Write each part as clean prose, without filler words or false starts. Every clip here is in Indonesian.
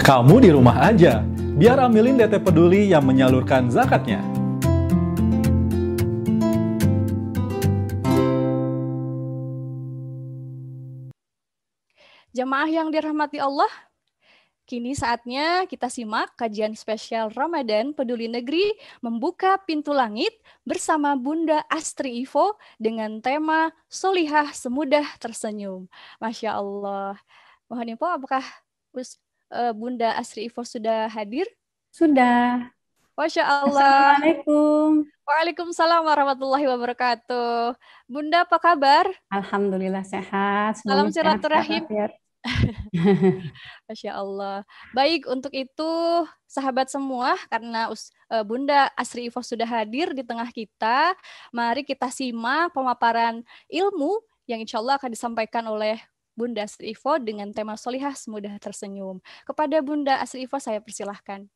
Kamu di rumah aja, biar ambilin DT Peduli yang menyalurkan zakatnya. Jamaah yang dirahmati Allah, kini saatnya kita simak kajian spesial Ramadan Peduli Negeri membuka pintu langit bersama Bunda Astri Ivo dengan tema Solihah Semudah Tersenyum. Masya Allah. Mohon info, apakah Bunda Astri Ivo sudah hadir? Sudah. Masya Allah. Assalamualaikum. Waalaikumsalam warahmatullahi wabarakatuh. Bunda, apa kabar? Alhamdulillah sehat. Salam Semuanya sehat, silaturahim. walafiat. Masya Allah. Baik, untuk itu sahabat semua, karena Bunda Astri Ivo sudah hadir di tengah kita, mari kita simak pemaparan ilmu yang insya Allah akan disampaikan oleh Bunda Astri Ivo dengan tema Solihah Semudah Tersenyum. Kepada Bunda Astri Ivo saya persilahkan.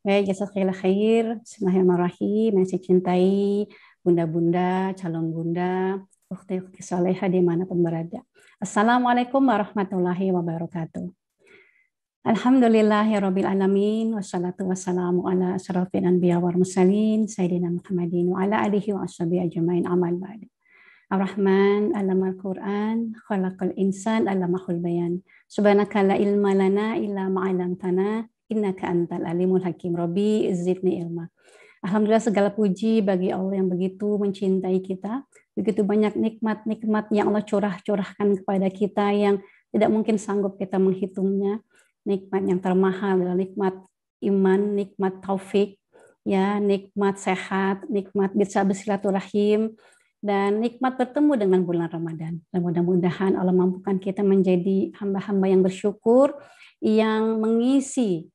Baik, jazakallah khair. Bismillahirrahmanirrahim. Yang saya cintai bunda-bunda, calon bunda, ukhti-ukhti salehah dimanapun berada. Assalamualaikum warahmatullahi wabarakatuh. Alhamdulillahirabbil alamin wassalatu wassalamu ala asyrafil anbiya wal mursalin sayyidina Muhammadin wa ala alihi wa ashabihi ajmain amal ba'd. Ar-Rahman alamal Qur'an khalaqal insan alamahul bayan. Subhanaka la ilma lana illa ma 'allamtana innaka antal alimul hakim. Rabbi zidni ilma. Alhamdulillah segala puji bagi Allah yang begitu mencintai kita. Begitu banyak nikmat-nikmat yang Allah curahkan kepada kita yang tidak mungkin sanggup kita menghitungnya. Nikmat yang termahal adalah nikmat iman, nikmat taufik, ya, nikmat sehat, nikmat bisa bersilaturahim, dan nikmat bertemu dengan bulan Ramadan. Dan mudah-mudahan Allah mampukan kita menjadi hamba-hamba yang bersyukur, yang mengisi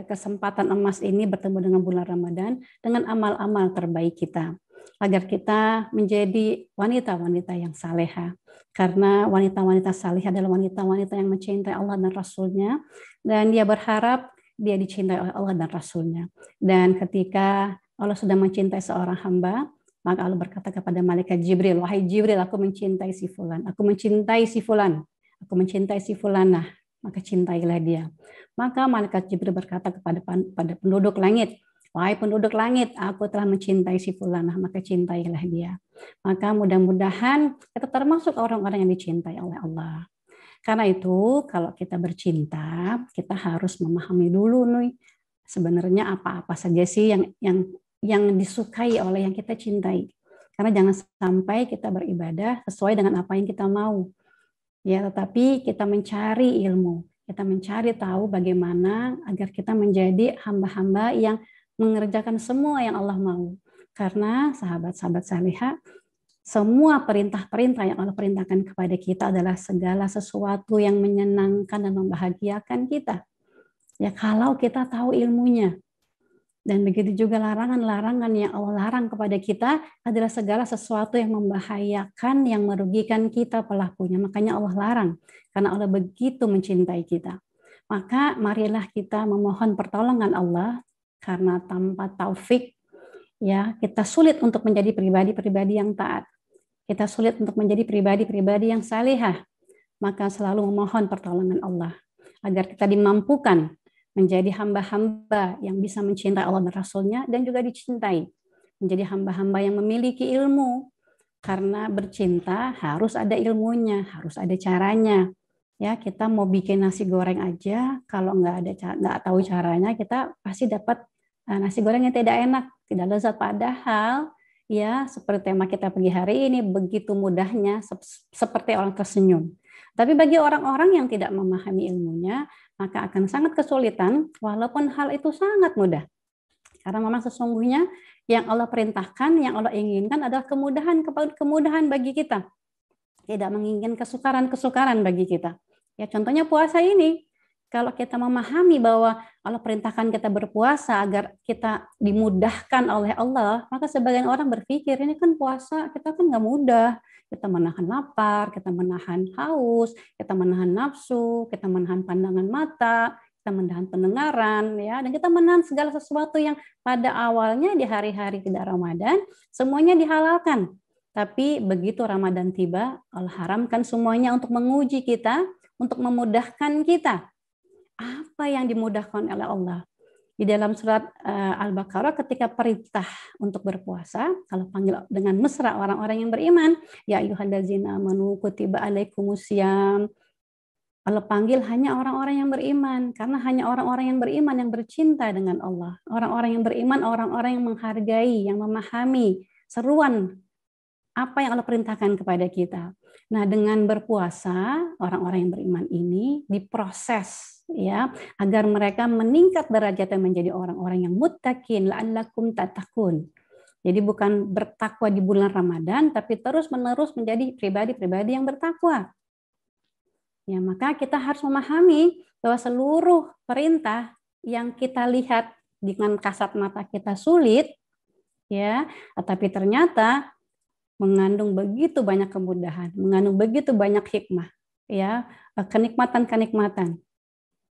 kesempatan emas ini bertemu dengan bulan Ramadan dengan amal-amal terbaik kita, agar kita menjadi wanita-wanita yang saleha. Karena wanita-wanita saleh adalah wanita-wanita yang mencintai Allah dan Rasul-Nya, dan dia berharap dia dicintai oleh Allah dan Rasul-Nya. Dan ketika Allah sudah mencintai seorang hamba, maka Allah berkata kepada malaikat Jibril, wahai Jibril, aku mencintai si fulan, aku mencintai si fulan, aku mencintai si fulanah, maka cintailah dia. Maka malaikat Jibril berkata kepada penduduk langit, wahai penduduk langit, aku telah mencintai si fulanah, maka cintailah dia. Maka mudah-mudahan kita termasuk orang-orang yang dicintai oleh Allah. Karena itu, kalau kita bercinta, kita harus memahami dulu nih, sebenarnya apa-apa saja sih yang disukai oleh yang kita cintai. Karena jangan sampai kita beribadah sesuai dengan apa yang kita mau. Ya, tetapi kita mencari ilmu, kita mencari tahu bagaimana agar kita menjadi hamba-hamba yang mengerjakan semua yang Allah mau. Karena sahabat-sahabat salihah, semua perintah-perintah yang Allah perintahkan kepada kita adalah segala sesuatu yang menyenangkan dan membahagiakan kita. Ya, kalau kita tahu ilmunya. Dan begitu juga larangan-larangan yang Allah larang kepada kita adalah segala sesuatu yang membahayakan, yang merugikan kita pelakunya. Makanya Allah larang, karena Allah begitu mencintai kita. Maka marilah kita memohon pertolongan Allah, karena tanpa taufik, ya, kita sulit untuk menjadi pribadi-pribadi yang taat. Kita sulit untuk menjadi pribadi-pribadi yang salihah. Maka selalu memohon pertolongan Allah, agar kita dimampukan menjadi hamba-hamba yang bisa mencintai Allah dan Rasul-Nya dan juga dicintai. Menjadi hamba-hamba yang memiliki ilmu. Karena bercinta harus ada ilmunya, harus ada caranya. Ya, kita mau bikin nasi goreng aja, kalau nggak tahu caranya, kita pasti dapat nasi goreng yang tidak enak, tidak lezat. Padahal, ya, seperti tema kita pagi hari ini, begitu mudahnya, seperti orang tersenyum. Tapi bagi orang-orang yang tidak memahami ilmunya, maka akan sangat kesulitan, walaupun hal itu sangat mudah. Karena memang sesungguhnya yang Allah perintahkan, yang Allah inginkan adalah kemudahan bagi kita. Tidak menginginkan kesukaran bagi kita. Ya, contohnya puasa ini. Kalau kita memahami bahwa Allah perintahkan kita berpuasa agar kita dimudahkan oleh Allah, maka sebagian orang berpikir, ini kan puasa, kita kan nggak mudah. Kita menahan lapar, kita menahan haus, kita menahan nafsu, kita menahan pandangan mata, kita menahan pendengaran, ya, dan kita menahan segala sesuatu yang pada awalnya di hari-hari tidak Ramadan, semuanya dihalalkan. Tapi begitu Ramadan tiba, Allah haramkan semuanya untuk menguji kita, untuk memudahkan kita, apa yang dimudahkan oleh Allah. Di dalam surat Al-Baqarah ketika perintah untuk berpuasa, kalau panggil dengan mesra orang-orang yang beriman, ya ayyuhallazina amanu kutiba alaikumusiyam. Allah panggil hanya orang-orang yang beriman, karena hanya orang-orang yang beriman yang bercinta dengan Allah. Orang-orang yang beriman, orang-orang yang menghargai, yang memahami seruan apa yang Allah perintahkan kepada kita. Nah, dengan berpuasa, orang-orang yang beriman ini diproses ya agar mereka meningkat derajatnya menjadi orang-orang yang muttaqin la'allakum tattaqun. Jadi bukan bertakwa di bulan Ramadan, tapi terus-menerus menjadi pribadi-pribadi yang bertakwa. Ya, maka kita harus memahami bahwa seluruh perintah yang kita lihat dengan kasat mata kita sulit, ya, tapi ternyata mengandung begitu banyak kemudahan, mengandung begitu banyak hikmah, ya, kenikmatan-kenikmatan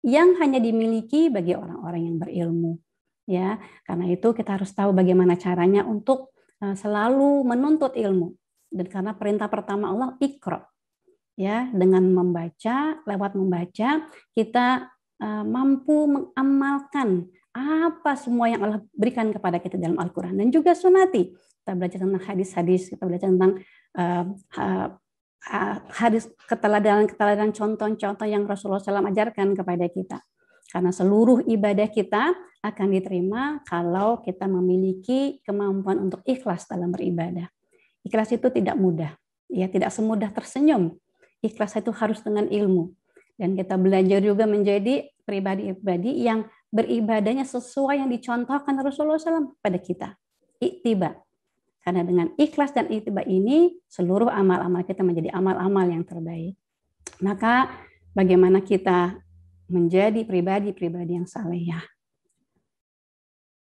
yang hanya dimiliki bagi orang-orang yang berilmu, ya. Karena itu kita harus tahu bagaimana caranya untuk selalu menuntut ilmu. Dan karena perintah pertama Allah Iqra, ya, dengan membaca, lewat membaca kita mampu mengamalkan apa semua yang Allah berikan kepada kita dalam Al-Quran dan juga sunati. Kita belajar tentang hadis-hadis, kita belajar tentang hadis keteladanan contoh-contoh yang Rasulullah SAW ajarkan kepada kita. Karena seluruh ibadah kita akan diterima kalau kita memiliki kemampuan untuk ikhlas dalam beribadah. Ikhlas itu tidak mudah, ya, tidak semudah tersenyum. Ikhlas itu harus dengan ilmu. Dan kita belajar juga menjadi pribadi-pribadi yang beribadahnya sesuai yang dicontohkan Rasulullah SAW pada kita. Ittiba. Karena dengan ikhlas dan ittiba ini, seluruh amal-amal kita menjadi amal-amal yang terbaik. Maka bagaimana kita menjadi pribadi-pribadi yang salehah.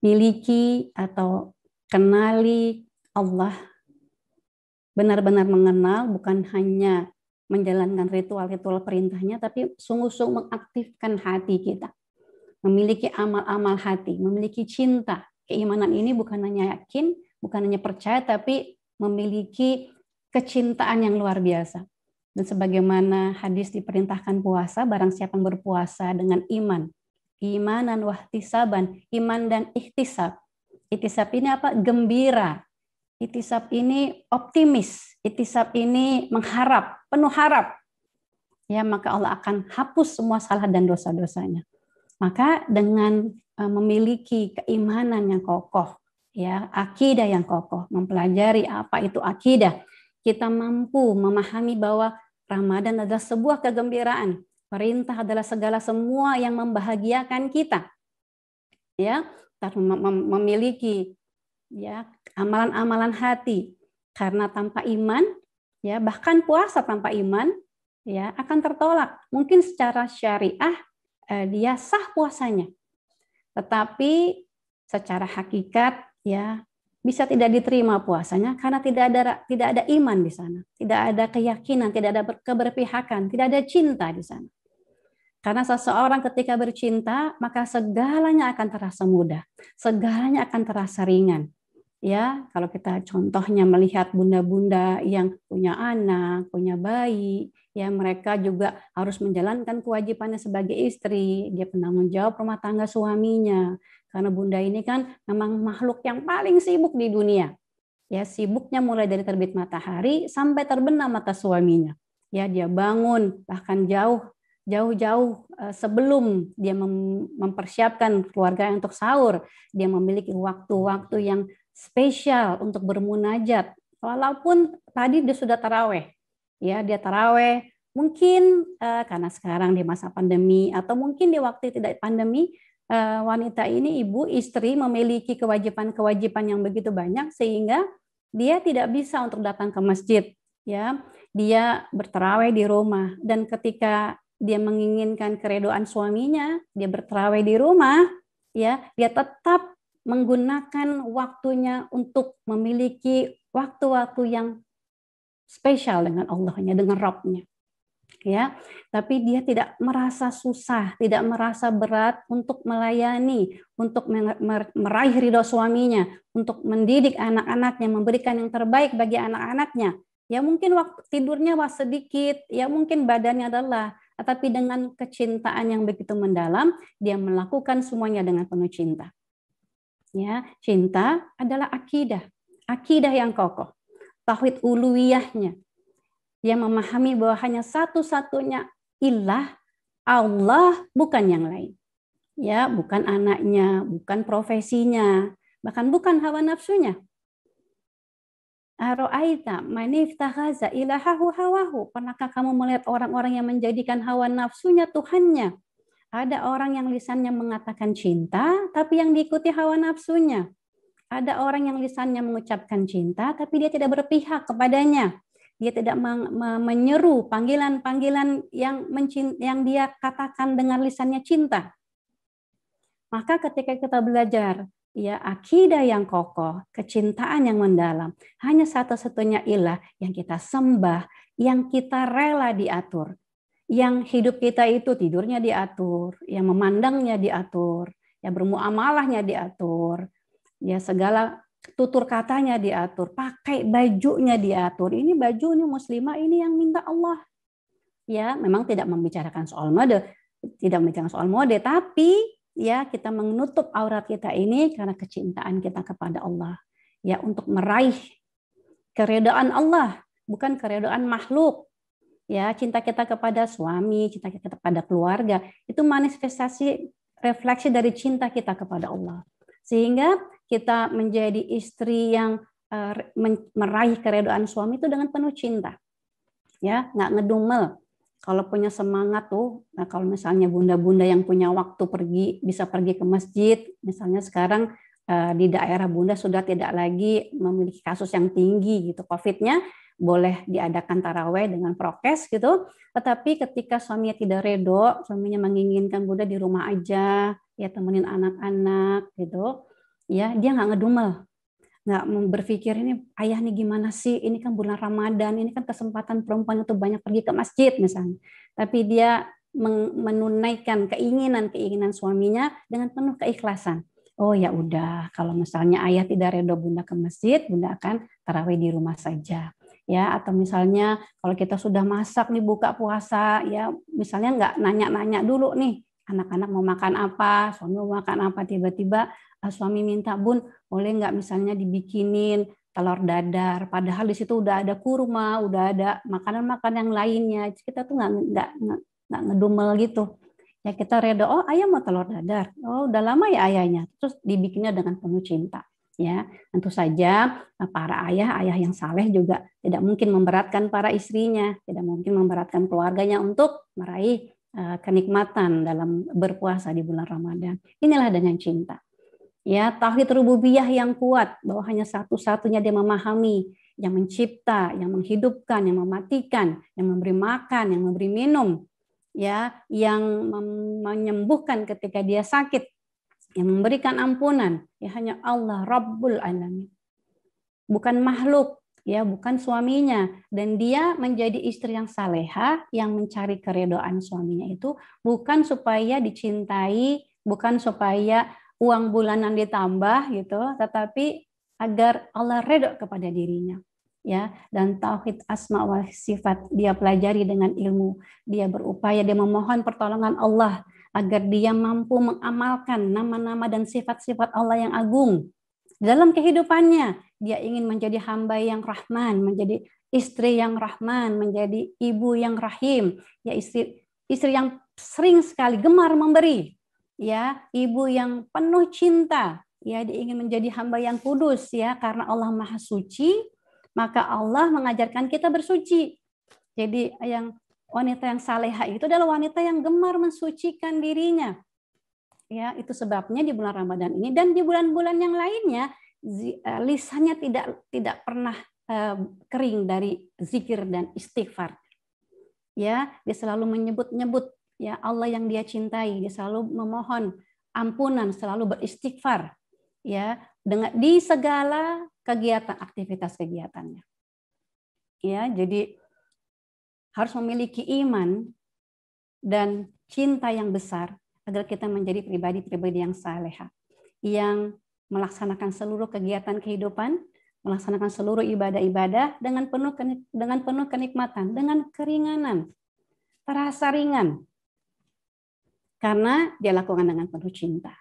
Miliki atau kenali Allah. Benar-benar mengenal, bukan hanya menjalankan ritual-ritual perintahnya, tapi sungguh-sungguh mengaktifkan hati kita. Memiliki amal-amal hati, memiliki cinta. Keimanan ini bukan hanya yakin, bukan hanya percaya, tapi memiliki kecintaan yang luar biasa. Dan sebagaimana hadis diperintahkan puasa, barang siapa yang berpuasa dengan iman. Imanan wahtisaban, iman dan ihtisab. Ihtisab ini apa? Gembira. Ihtisab ini optimis. Ihtisab ini mengharap, penuh harap. Ya, maka Allah akan hapus semua salah dan dosa-dosanya. Maka dengan memiliki keimanan yang kokoh, ya, akidah yang kokoh, mempelajari apa itu akidah, kita mampu memahami bahwa Ramadan adalah sebuah kegembiraan. Perintah adalah segala semua yang membahagiakan kita. Ya, memiliki ya amalan-amalan hati. Karena tanpa iman, ya, bahkan puasa tanpa iman, ya, akan tertolak. Mungkin secara syariah dia sah puasanya. Tetapi secara hakikat, ya, bisa tidak diterima puasanya karena tidak ada iman di sana, tidak ada keyakinan, tidak ada keberpihakan, tidak ada cinta di sana. Karena seseorang ketika bercinta, maka segalanya akan terasa mudah, segalanya akan terasa ringan. Ya, kalau kita contohnya melihat bunda-bunda yang punya anak, punya bayi, ya, mereka juga harus menjalankan kewajibannya sebagai istri, dia penanggung jawab rumah tangga suaminya. Karena bunda ini kan memang makhluk yang paling sibuk di dunia. Ya, sibuknya mulai dari terbit matahari sampai terbenam mata suaminya. Ya, dia bangun bahkan jauh-jauh sebelum dia mempersiapkan keluarga untuk sahur, dia memiliki waktu-waktu yang spesial untuk bermunajat. Walaupun tadi dia sudah taraweh, ya, dia taraweh. Mungkin karena sekarang di masa pandemi atau mungkin di waktu tidak pandemi, wanita ini, ibu, istri memiliki kewajiban-kewajiban yang begitu banyak sehingga dia tidak bisa untuk datang ke masjid. Ya, dia bertaraweh di rumah, dan ketika dia menginginkan keredoan suaminya, dia bertaraweh di rumah, ya, dia tetap menggunakan waktunya untuk memiliki waktu-waktu yang spesial dengan Allahnya, dengan Rabbnya. Ya, tapi dia tidak merasa susah, tidak merasa berat untuk melayani, untuk meraih ridho suaminya, untuk mendidik anak-anaknya, memberikan yang terbaik bagi anak-anaknya. Ya, mungkin waktu tidurnya sedikit, ya, mungkin badannya tetapi dengan kecintaan yang begitu mendalam, dia melakukan semuanya dengan penuh cinta. Ya, cinta adalah akidah yang kokoh, tauhid uluhiyahnya. Dia memahami bahwa hanya satu-satunya ilah Allah, bukan yang lain. Ya, bukan anaknya, bukan profesinya, bahkan bukan hawa nafsunya. Ara'aita man iftakhaza ilahahu hawahu. Pernahkah kamu melihat orang-orang yang menjadikan hawa nafsunya Tuhannya? Ada orang yang lisannya mengatakan cinta, tapi yang diikuti hawa nafsunya. Ada orang yang lisannya mengucapkan cinta, tapi dia tidak berpihak kepadanya. Dia tidak menyeru panggilan-panggilan yang dia katakan dengan lisannya cinta. Maka ketika kita belajar ya akidah yang kokoh, kecintaan yang mendalam, hanya satu-satunya ilah yang kita sembah, yang kita rela diatur. Yang hidup kita itu tidurnya diatur, yang memandangnya diatur, ya bermuamalahnya diatur, ya segala tutur katanya diatur, pakai bajunya diatur. Ini baju ini muslimah, ini yang minta Allah. Ya, memang tidak membicarakan soal mode, tapi ya kita menutup aurat kita ini karena kecintaan kita kepada Allah. Ya, untuk meraih keridhaan Allah, bukan keridhaan makhluk. Ya, cinta kita kepada suami, cinta kita kepada keluarga, itu manifestasi refleksi dari cinta kita kepada Allah. Sehingga kita menjadi istri yang meraih keridhaan suami itu dengan penuh cinta. Ya, nggak ngedumel. Kalau punya semangat tuh, nah kalau misalnya bunda-bunda yang punya waktu bisa pergi ke masjid, misalnya sekarang di daerah bunda sudah tidak lagi memiliki kasus yang tinggi gitu COVID-nya, boleh diadakan taraweh dengan prokes gitu. Tetapi ketika suaminya tidak redo, suaminya menginginkan bunda di rumah aja, ya temenin anak-anak gitu, ya dia nggak ngedumel. Nggak berpikir ini ayah nih gimana sih, ini kan bulan Ramadan, ini kan kesempatan perempuan itu banyak pergi ke masjid misalnya. Tapi dia menunaikan keinginan suaminya dengan penuh keikhlasan. Oh ya udah, kalau misalnya ayah tidak redo bunda ke masjid, bunda akan tarawih di rumah saja. Ya, atau misalnya kalau kita sudah masak nih buka puasa, ya misalnya nggak nanya-nanya dulu nih, anak-anak mau makan apa, suami mau makan apa, tiba-tiba suami minta, bun boleh nggak misalnya dibikinin telur dadar, padahal di situ udah ada kurma, udah ada makanan-makanan yang lainnya. Kita tuh nggak ngedumel gitu. Ya kita redo, oh ayah mau telur dadar, oh udah lama ya ayahnya, terus dibikinnya dengan penuh cinta. Ya, tentu saja para ayah yang saleh juga tidak mungkin memberatkan para istrinya, tidak mungkin memberatkan keluarganya untuk meraih kenikmatan dalam berpuasa di bulan Ramadan. Inilah dengan cinta. Ya, tauhid rububiyah yang kuat, bahwa hanya satu-satunya dia memahami, yang mencipta, yang menghidupkan, yang mematikan, yang memberi makan, yang memberi minum, ya, yang menyembuhkan ketika dia sakit, yang memberikan ampunan, ya hanya Allah Rabbul Alamin. Bukan makhluk, ya, bukan suaminya, dan dia menjadi istri yang salehah yang mencari keridhaan suaminya itu bukan supaya dicintai, bukan supaya uang bulanan ditambah gitu, tetapi agar Allah redha kepada dirinya. Ya, dan tauhid asma wa sifat dia pelajari dengan ilmu, dia berupaya, dia memohon pertolongan Allah agar dia mampu mengamalkan nama-nama dan sifat-sifat Allah yang agung dalam kehidupannya. Dia ingin menjadi hamba yang rahman, menjadi istri yang rahman, menjadi ibu yang rahim, ya istri yang sering sekali gemar memberi, ya ibu yang penuh cinta, ya dia ingin menjadi hamba yang kudus, ya karena Allah Maha Suci, maka Allah mengajarkan kita bersuci. Jadi wanita yang salehah itu adalah wanita yang gemar mensucikan dirinya. Ya, itu sebabnya di bulan Ramadan ini dan di bulan-bulan yang lainnya lisannya tidak pernah kering dari zikir dan istighfar. Ya, dia selalu menyebut-nyebut ya Allah yang dia cintai, dia selalu memohon ampunan, selalu beristighfar ya di segala kegiatan aktivitas kegiatannya. Ya, jadi harus memiliki iman dan cinta yang besar agar kita menjadi pribadi-pribadi yang salehah, yang melaksanakan seluruh kegiatan kehidupan, melaksanakan seluruh ibadah-ibadah dengan penuh kenikmatan, dengan keringanan. terasa ringan karena dia lakukan dengan penuh cinta.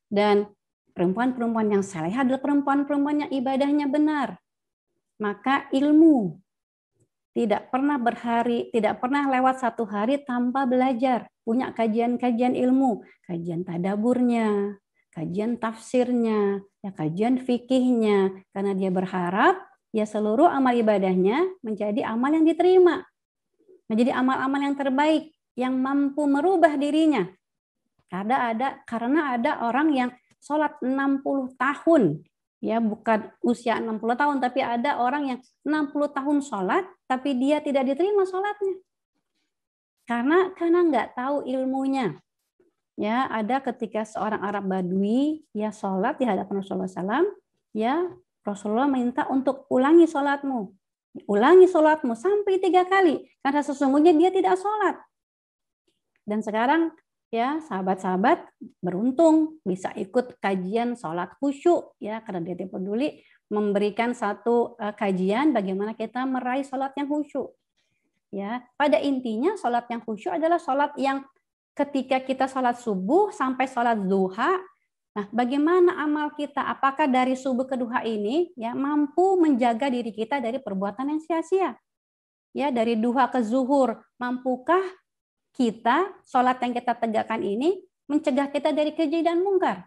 Dan perempuan-perempuan yang saleh adalah perempuan-perempuan yang ibadahnya benar. Maka ilmu tidak pernah lewat satu hari tanpa belajar. Punya kajian-kajian ilmu, kajian tadaburnya, kajian tafsirnya, ya kajian fikihnya. Karena dia berharap ya seluruh amal ibadahnya menjadi amal yang diterima. Menjadi amal-amal yang terbaik, yang mampu merubah dirinya. Karena ada orang yang sholat 60 tahun, ya bukan usia 60 tahun, tapi ada orang yang 60 tahun sholat, tapi dia tidak diterima sholatnya. Karena nggak tahu ilmunya. Ya, ada ketika seorang Arab Badui ya sholat di hadapan Rasulullah SAW, ya Rasulullah minta untuk ulangi sholatmu sampai 3 kali, karena sesungguhnya dia tidak sholat. Dan sekarang ya sahabat-sahabat beruntung bisa ikut kajian sholat khusyuk ya, karena dia peduli memberikan satu kajian bagaimana kita meraih sholat yang khusyuk. Ya, pada intinya sholat yang khusyuk adalah sholat yang ketika kita sholat subuh sampai sholat duha. Nah, bagaimana amal kita? Apakah dari subuh ke duha ini ya mampu menjaga diri kita dari perbuatan yang sia-sia? Ya, dari duha ke zuhur, mampukah kita sholat yang kita tegakkan ini mencegah kita dari keji dan mungkar?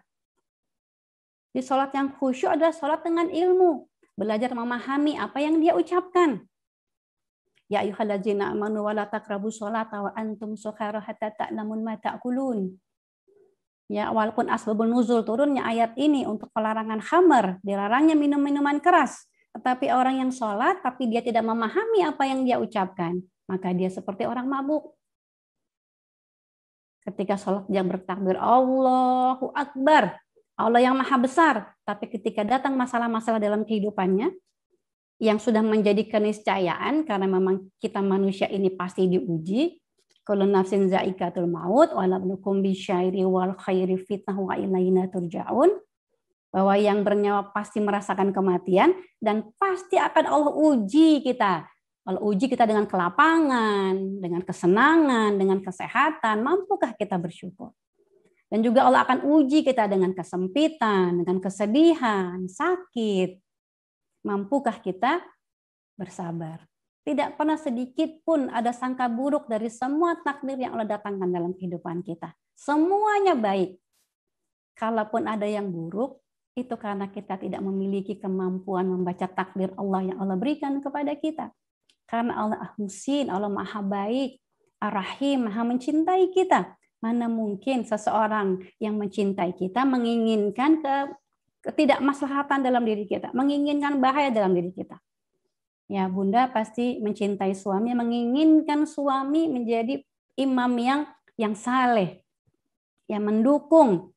Di sholat yang khusyuk adalah sholat dengan ilmu, belajar memahami apa yang dia ucapkan. Ya ayyuhallazina amanu wa la taqrabu sholata wa antum sukhara hatta ta'lamun ma ta'kulun. Ya, walaupun asbabun nuzul turunnya ayat ini untuk pelarangan khamar, dilarangnya minum-minuman keras, tetapi orang yang sholat tapi dia tidak memahami apa yang dia ucapkan, maka dia seperti orang mabuk. Ketika sholat dia bertakbir Allahu Akbar, Allah yang maha besar, tapi ketika datang masalah-masalah dalam kehidupannya yang sudah menjadi keniscayaan, karena memang kita manusia ini pasti diuji, kullu nafsin za'iqatul maut wa nabluukum bisyarri wal khairi fitnah wa ilaina turja'un, bahwa yang bernyawa pasti merasakan kematian dan pasti akan Allah uji kita. Allah uji kita dengan kelapangan, dengan kesenangan, dengan kesehatan, mampukah kita bersyukur? Dan juga Allah akan uji kita dengan kesempitan, dengan kesedihan, sakit. Mampukah kita bersabar? Tidak pernah sedikit pun ada sangka buruk dari semua takdir yang Allah datangkan dalam kehidupan kita. Semuanya baik. Kalaupun ada yang buruk, itu karena kita tidak memiliki kemampuan membaca takdir Allah yang Allah berikan kepada kita. Karena Allah Al-Muhsin, Allah Maha Baik, Ar-Rahim, Maha mencintai kita. Mana mungkin seseorang yang mencintai kita menginginkan ketidakmaslahatan dalam diri kita, menginginkan bahaya dalam diri kita. Ya, Bunda pasti mencintai suami, menginginkan suami menjadi imam yang saleh, yang mendukung.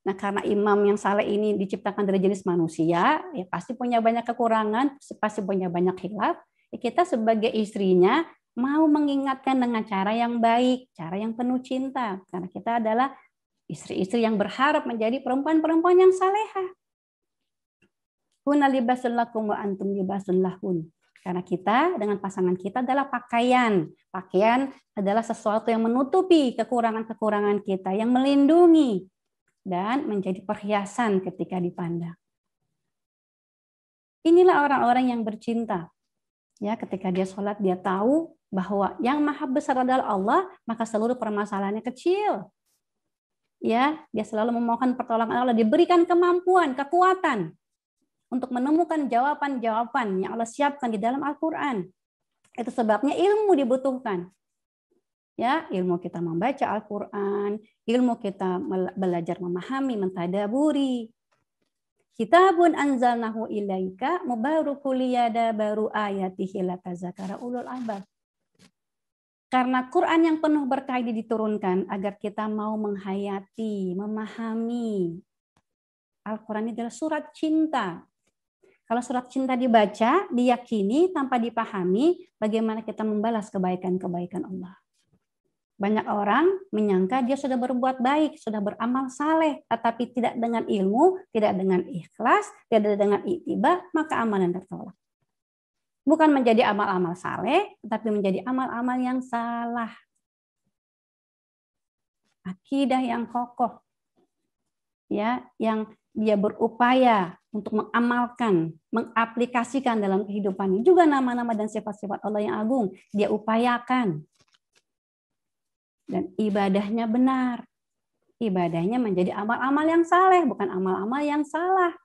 Nah, karena imam yang saleh ini diciptakan dari jenis manusia, ya pasti punya banyak kekurangan, pasti punya banyak khilaf. Ya, kita sebagai istrinya mau mengingatkan dengan cara yang baik, cara yang penuh cinta. Karena kita adalah istri-istri yang berharap menjadi perempuan-perempuan yang salehah. Hunna libasul lakum wa antum libasul lahun. Karena kita dengan pasangan kita adalah pakaian. Pakaian adalah sesuatu yang menutupi kekurangan-kekurangan kita, yang melindungi dan menjadi perhiasan ketika dipandang. Inilah orang-orang yang bercinta. Ya, ketika dia sholat dia tahu bahwa yang maha besar adalah Allah, maka seluruh permasalahannya kecil. Ya, dia selalu memohon pertolongan Allah, diberikan kemampuan, kekuatan untuk menemukan jawaban-jawaban yang Allah siapkan di dalam Al-Quran. Itu sebabnya ilmu dibutuhkan. Ya, ilmu kita membaca Al-Quran, ilmu kita belajar memahami, mentadaburi. Kitabun anzalnahu ilaika mubarakul liyadabbaru ayatihi latazakara ulul albab. Karena Quran yang penuh berkah ini diturunkan agar kita mau menghayati, memahami. Al-Quran ini adalah surat cinta. Kalau surat cinta dibaca, diyakini, tanpa dipahami, bagaimana kita membalas kebaikan-kebaikan Allah. Banyak orang menyangka dia sudah berbuat baik, sudah beramal saleh, tetapi tidak dengan ilmu, tidak dengan ikhlas, tidak dengan ittiba, maka amalan tertolak. Bukan menjadi amal-amal saleh, tapi menjadi amal-amal yang salah. Akidah yang kokoh, ya, yang dia berupaya untuk mengamalkan, mengaplikasikan dalam kehidupannya. Juga nama-nama dan sifat-sifat Allah yang agung dia upayakan. Dan ibadahnya benar. Ibadahnya menjadi amal-amal yang saleh, bukan amal-amal yang salah.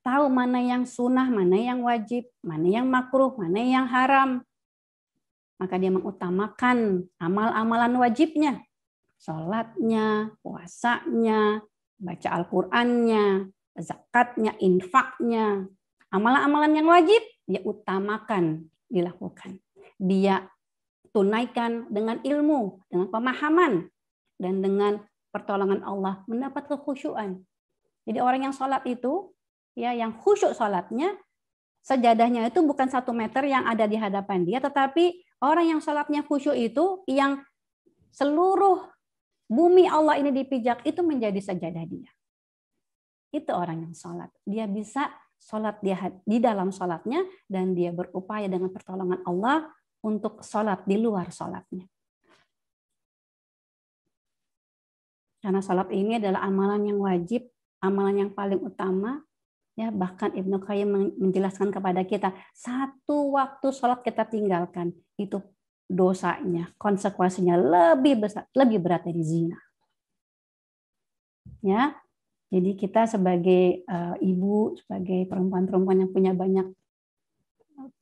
Tahu mana yang sunnah, mana yang wajib, mana yang makruh, mana yang haram. Maka dia mengutamakan amal-amalan wajibnya. Sholatnya, puasanya, baca Al-Qur'annya, zakatnya, infaknya. Amalan-amalan yang wajib dia utamakan, dilakukan. Dia tunaikan dengan ilmu, dengan pemahaman, dan dengan pertolongan Allah mendapat kekhusyuan. Jadi orang yang sholat itu, ya, yang khusyuk sholatnya, sajadahnya itu bukan 1 meter yang ada di hadapan dia, tetapi orang yang sholatnya khusyuk itu, yang seluruh bumi Allah ini dipijak, itu menjadi sajadah dia. Itu orang yang sholat. Dia bisa sholat di dalam sholatnya, dan dia berupaya dengan pertolongan Allah untuk sholat di luar sholatnya. Karena sholat ini adalah amalan yang wajib, amalan yang paling utama. Ya, bahkan Ibnu Qayyim menjelaskan kepada kita, 1 waktu sholat kita tinggalkan, itu dosanya, konsekuensinya lebih besar, lebih berat dari zina. Ya, jadi kita sebagai ibu, sebagai perempuan-perempuan yang punya banyak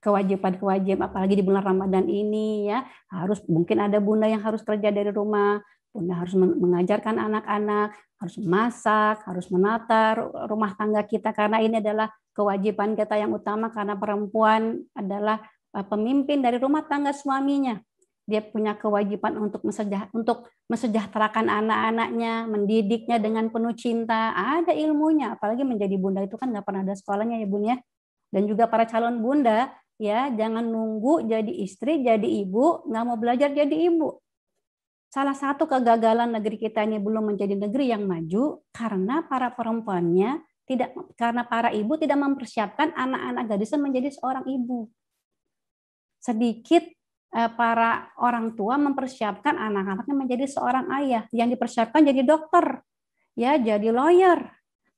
kewajiban, apalagi di bulan Ramadan ini, ya, harus, mungkin ada bunda yang harus kerja dari rumah, bunda harus mengajarkan anak-anak, harus masak, harus menata rumah tangga kita, karena ini adalah kewajiban kita yang utama, karena perempuan adalah pemimpin dari rumah tangga suaminya. Dia punya kewajiban untuk mesejahterakan anak-anaknya, mendidiknya dengan penuh cinta. Ada ilmunya, apalagi menjadi bunda itu kan nggak pernah ada sekolahnya ya Bun ya. Dan juga para calon bunda, ya, jangan nunggu jadi istri, jadi ibu, nggak mau belajar jadi ibu. Salah satu kegagalan negeri kita ini belum menjadi negeri yang maju karena para perempuannya karena para ibu tidak mempersiapkan anak-anak gadisnya menjadi seorang ibu. Sedikit para orang tua mempersiapkan anak-anaknya menjadi seorang ayah. Yang dipersiapkan jadi dokter, ya, jadi lawyer,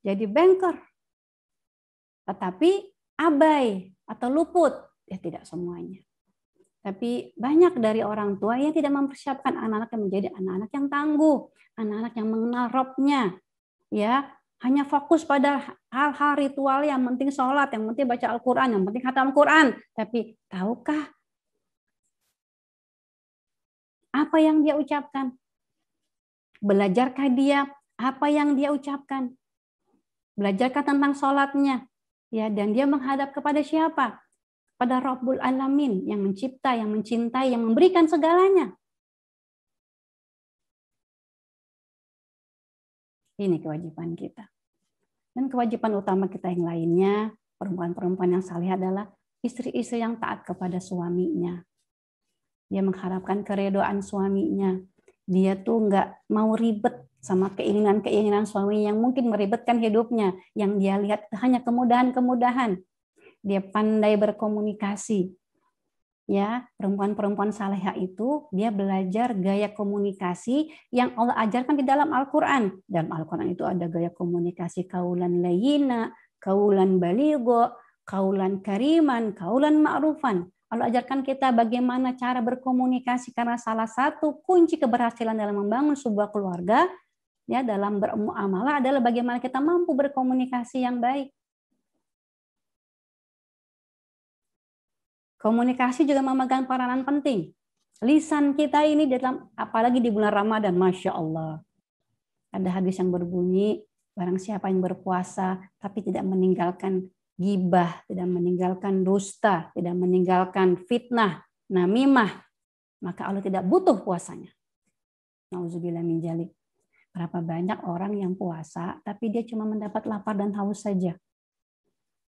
jadi banker. Tetapi abai atau luput, ya tidak semuanya. Tapi banyak dari orang tua yang tidak mempersiapkan anak-anaknya menjadi anak-anak yang tangguh, anak-anak yang mengenal Robnya, ya, hanya fokus pada hal-hal ritual, yang penting sholat, yang penting baca Al-Quran, yang penting khatam Al-Quran. Tapi tahukah apa yang dia ucapkan? Belajarkah dia apa yang dia ucapkan? Belajarkah tentang sholatnya? Ya, dan dia menghadap kepada siapa? Pada Rabbul Alamin, yang mencipta, yang mencintai, yang memberikan segalanya. Ini kewajiban kita. Dan kewajiban utama kita yang lainnya, perempuan-perempuan yang saleh, adalah istri-istri yang taat kepada suaminya. Dia mengharapkan keridhaan suaminya. Dia tuh nggak mau ribet sama keinginan-keinginan suami yang mungkin meribetkan hidupnya. Yang dia lihat hanya kemudahan-kemudahan. Dia pandai berkomunikasi. Ya, perempuan-perempuan salehah itu dia belajar gaya komunikasi yang Allah ajarkan di dalam Al-Qur'an. Dalam Al-Qur'an itu ada gaya komunikasi kaulan layyina, kaulan baligho, kaulan kariman, kaulan ma'rufan. Allah ajarkan kita bagaimana cara berkomunikasi, karena salah satu kunci keberhasilan dalam membangun sebuah keluarga, ya, dalam bermuamalah adalah bagaimana kita mampu berkomunikasi yang baik. Komunikasi juga memegang peranan penting. Lisan kita ini dalam, apalagi di bulan Ramadan, Masya Allah. Ada hadis yang berbunyi, barang siapa yang berpuasa tapi tidak meninggalkan gibah, tidak meninggalkan dusta, tidak meninggalkan fitnah, namimah, maka Allah tidak butuh puasanya. Nauzubillah min dzalik. Berapa banyak orang yang puasa tapi dia cuma mendapat lapar dan haus saja.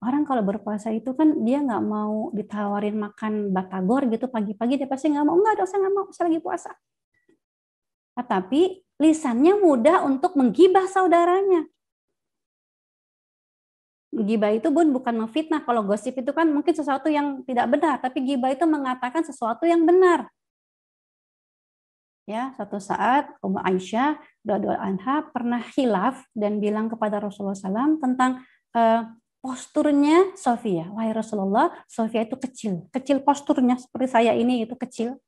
Orang kalau berpuasa itu kan dia nggak mau ditawarin makan batagor gitu pagi-pagi, dia pasti nggak mau. Enggak dong, saya nggak mau, saya lagi puasa. Tetapi lisannya mudah untuk menggibah saudaranya. Ghibah itu Bun bukan memfitnah. Kalau gosip itu kan mungkin sesuatu yang tidak benar, tapi ghibah itu mengatakan sesuatu yang benar. Ya, suatu saat Ummu Aisyah radhiyallahu anha pernah khilaf dan bilang kepada Rasulullah SAW tentang posturnya Sofia. Wahai Rasulullah, Sofia itu kecil posturnya seperti saya ini itu kecil.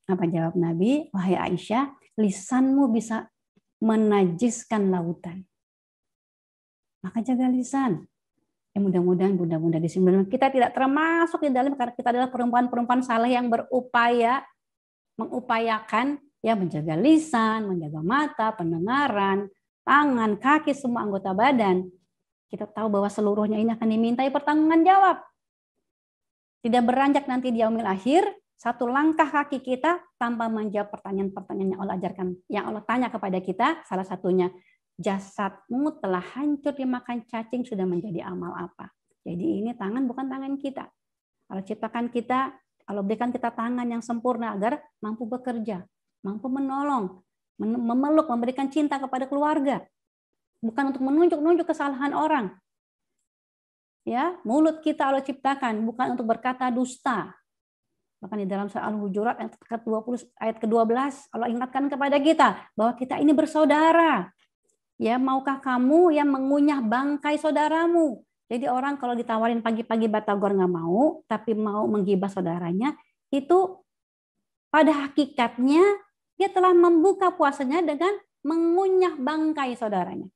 Apa jawab Nabi? Wahai Aisyah, lisanmu bisa menajiskan lautan. Maka jaga lisan. Ya mudah-mudahan di sini kita tidak termasuk di dalam, karena kita adalah perempuan-perempuan saleh yang mengupayakan ya menjaga lisan, menjaga mata, pendengaran, tangan, kaki, semua anggota badan. Kita tahu bahwa seluruhnya ini akan dimintai pertanggunganjawab. Tidak beranjak nanti di yaumil akhir, satu langkah kaki kita tanpa menjawab pertanyaan-pertanyaan yang Allah ajarkan, yang Allah tanya kepada kita. Salah satunya, jasadmu telah hancur dimakan cacing, sudah menjadi amal apa? Jadi ini tangan bukan tangan kita. Allah ciptakan kita, Allah berikan kita tangan yang sempurna agar mampu bekerja, mampu menolong, memeluk, memberikan cinta kepada keluarga. Bukan untuk menunjuk-nunjuk kesalahan orang. Ya, mulut kita Allah ciptakan bukan untuk berkata dusta. Bahkan di dalam surah Al-Hujurat ayat ke-12 Allah ingatkan kepada kita bahwa kita ini bersaudara. Ya, maukah kamu yang mengunyah bangkai saudaramu? Jadi orang kalau ditawarin pagi-pagi batagor nggak mau, tapi mau menggibah saudaranya, itu pada hakikatnya dia telah membuka puasanya dengan mengunyah bangkai saudaranya.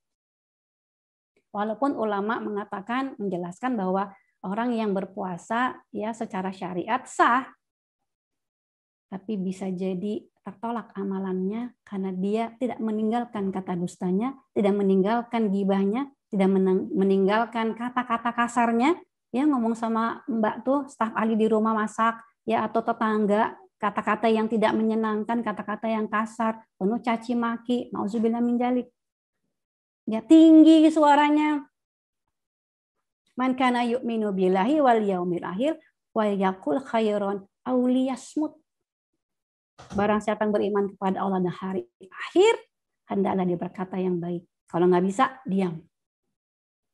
Walaupun ulama mengatakan, menjelaskan bahwa orang yang berpuasa ya secara syariat sah, tapi bisa jadi tertolak amalannya karena dia tidak meninggalkan kata dustanya, tidak meninggalkan gibahnya, tidak meninggalkan kata-kata kasarnya, ya ngomong sama mbak tuh staf ahli di rumah masak, ya atau tetangga, kata-kata yang tidak menyenangkan, kata-kata yang kasar, penuh caci maki, nauzubillah min dzalik. Ya tinggi suaranya. Man kana yu'minu billahi wal yaumil akhir wa yaqul khairan aw liyasmut. Barang siapa yang beriman kepada Allah dan hari akhir, hendaklah dia berkata yang baik. Kalau nggak bisa, diam.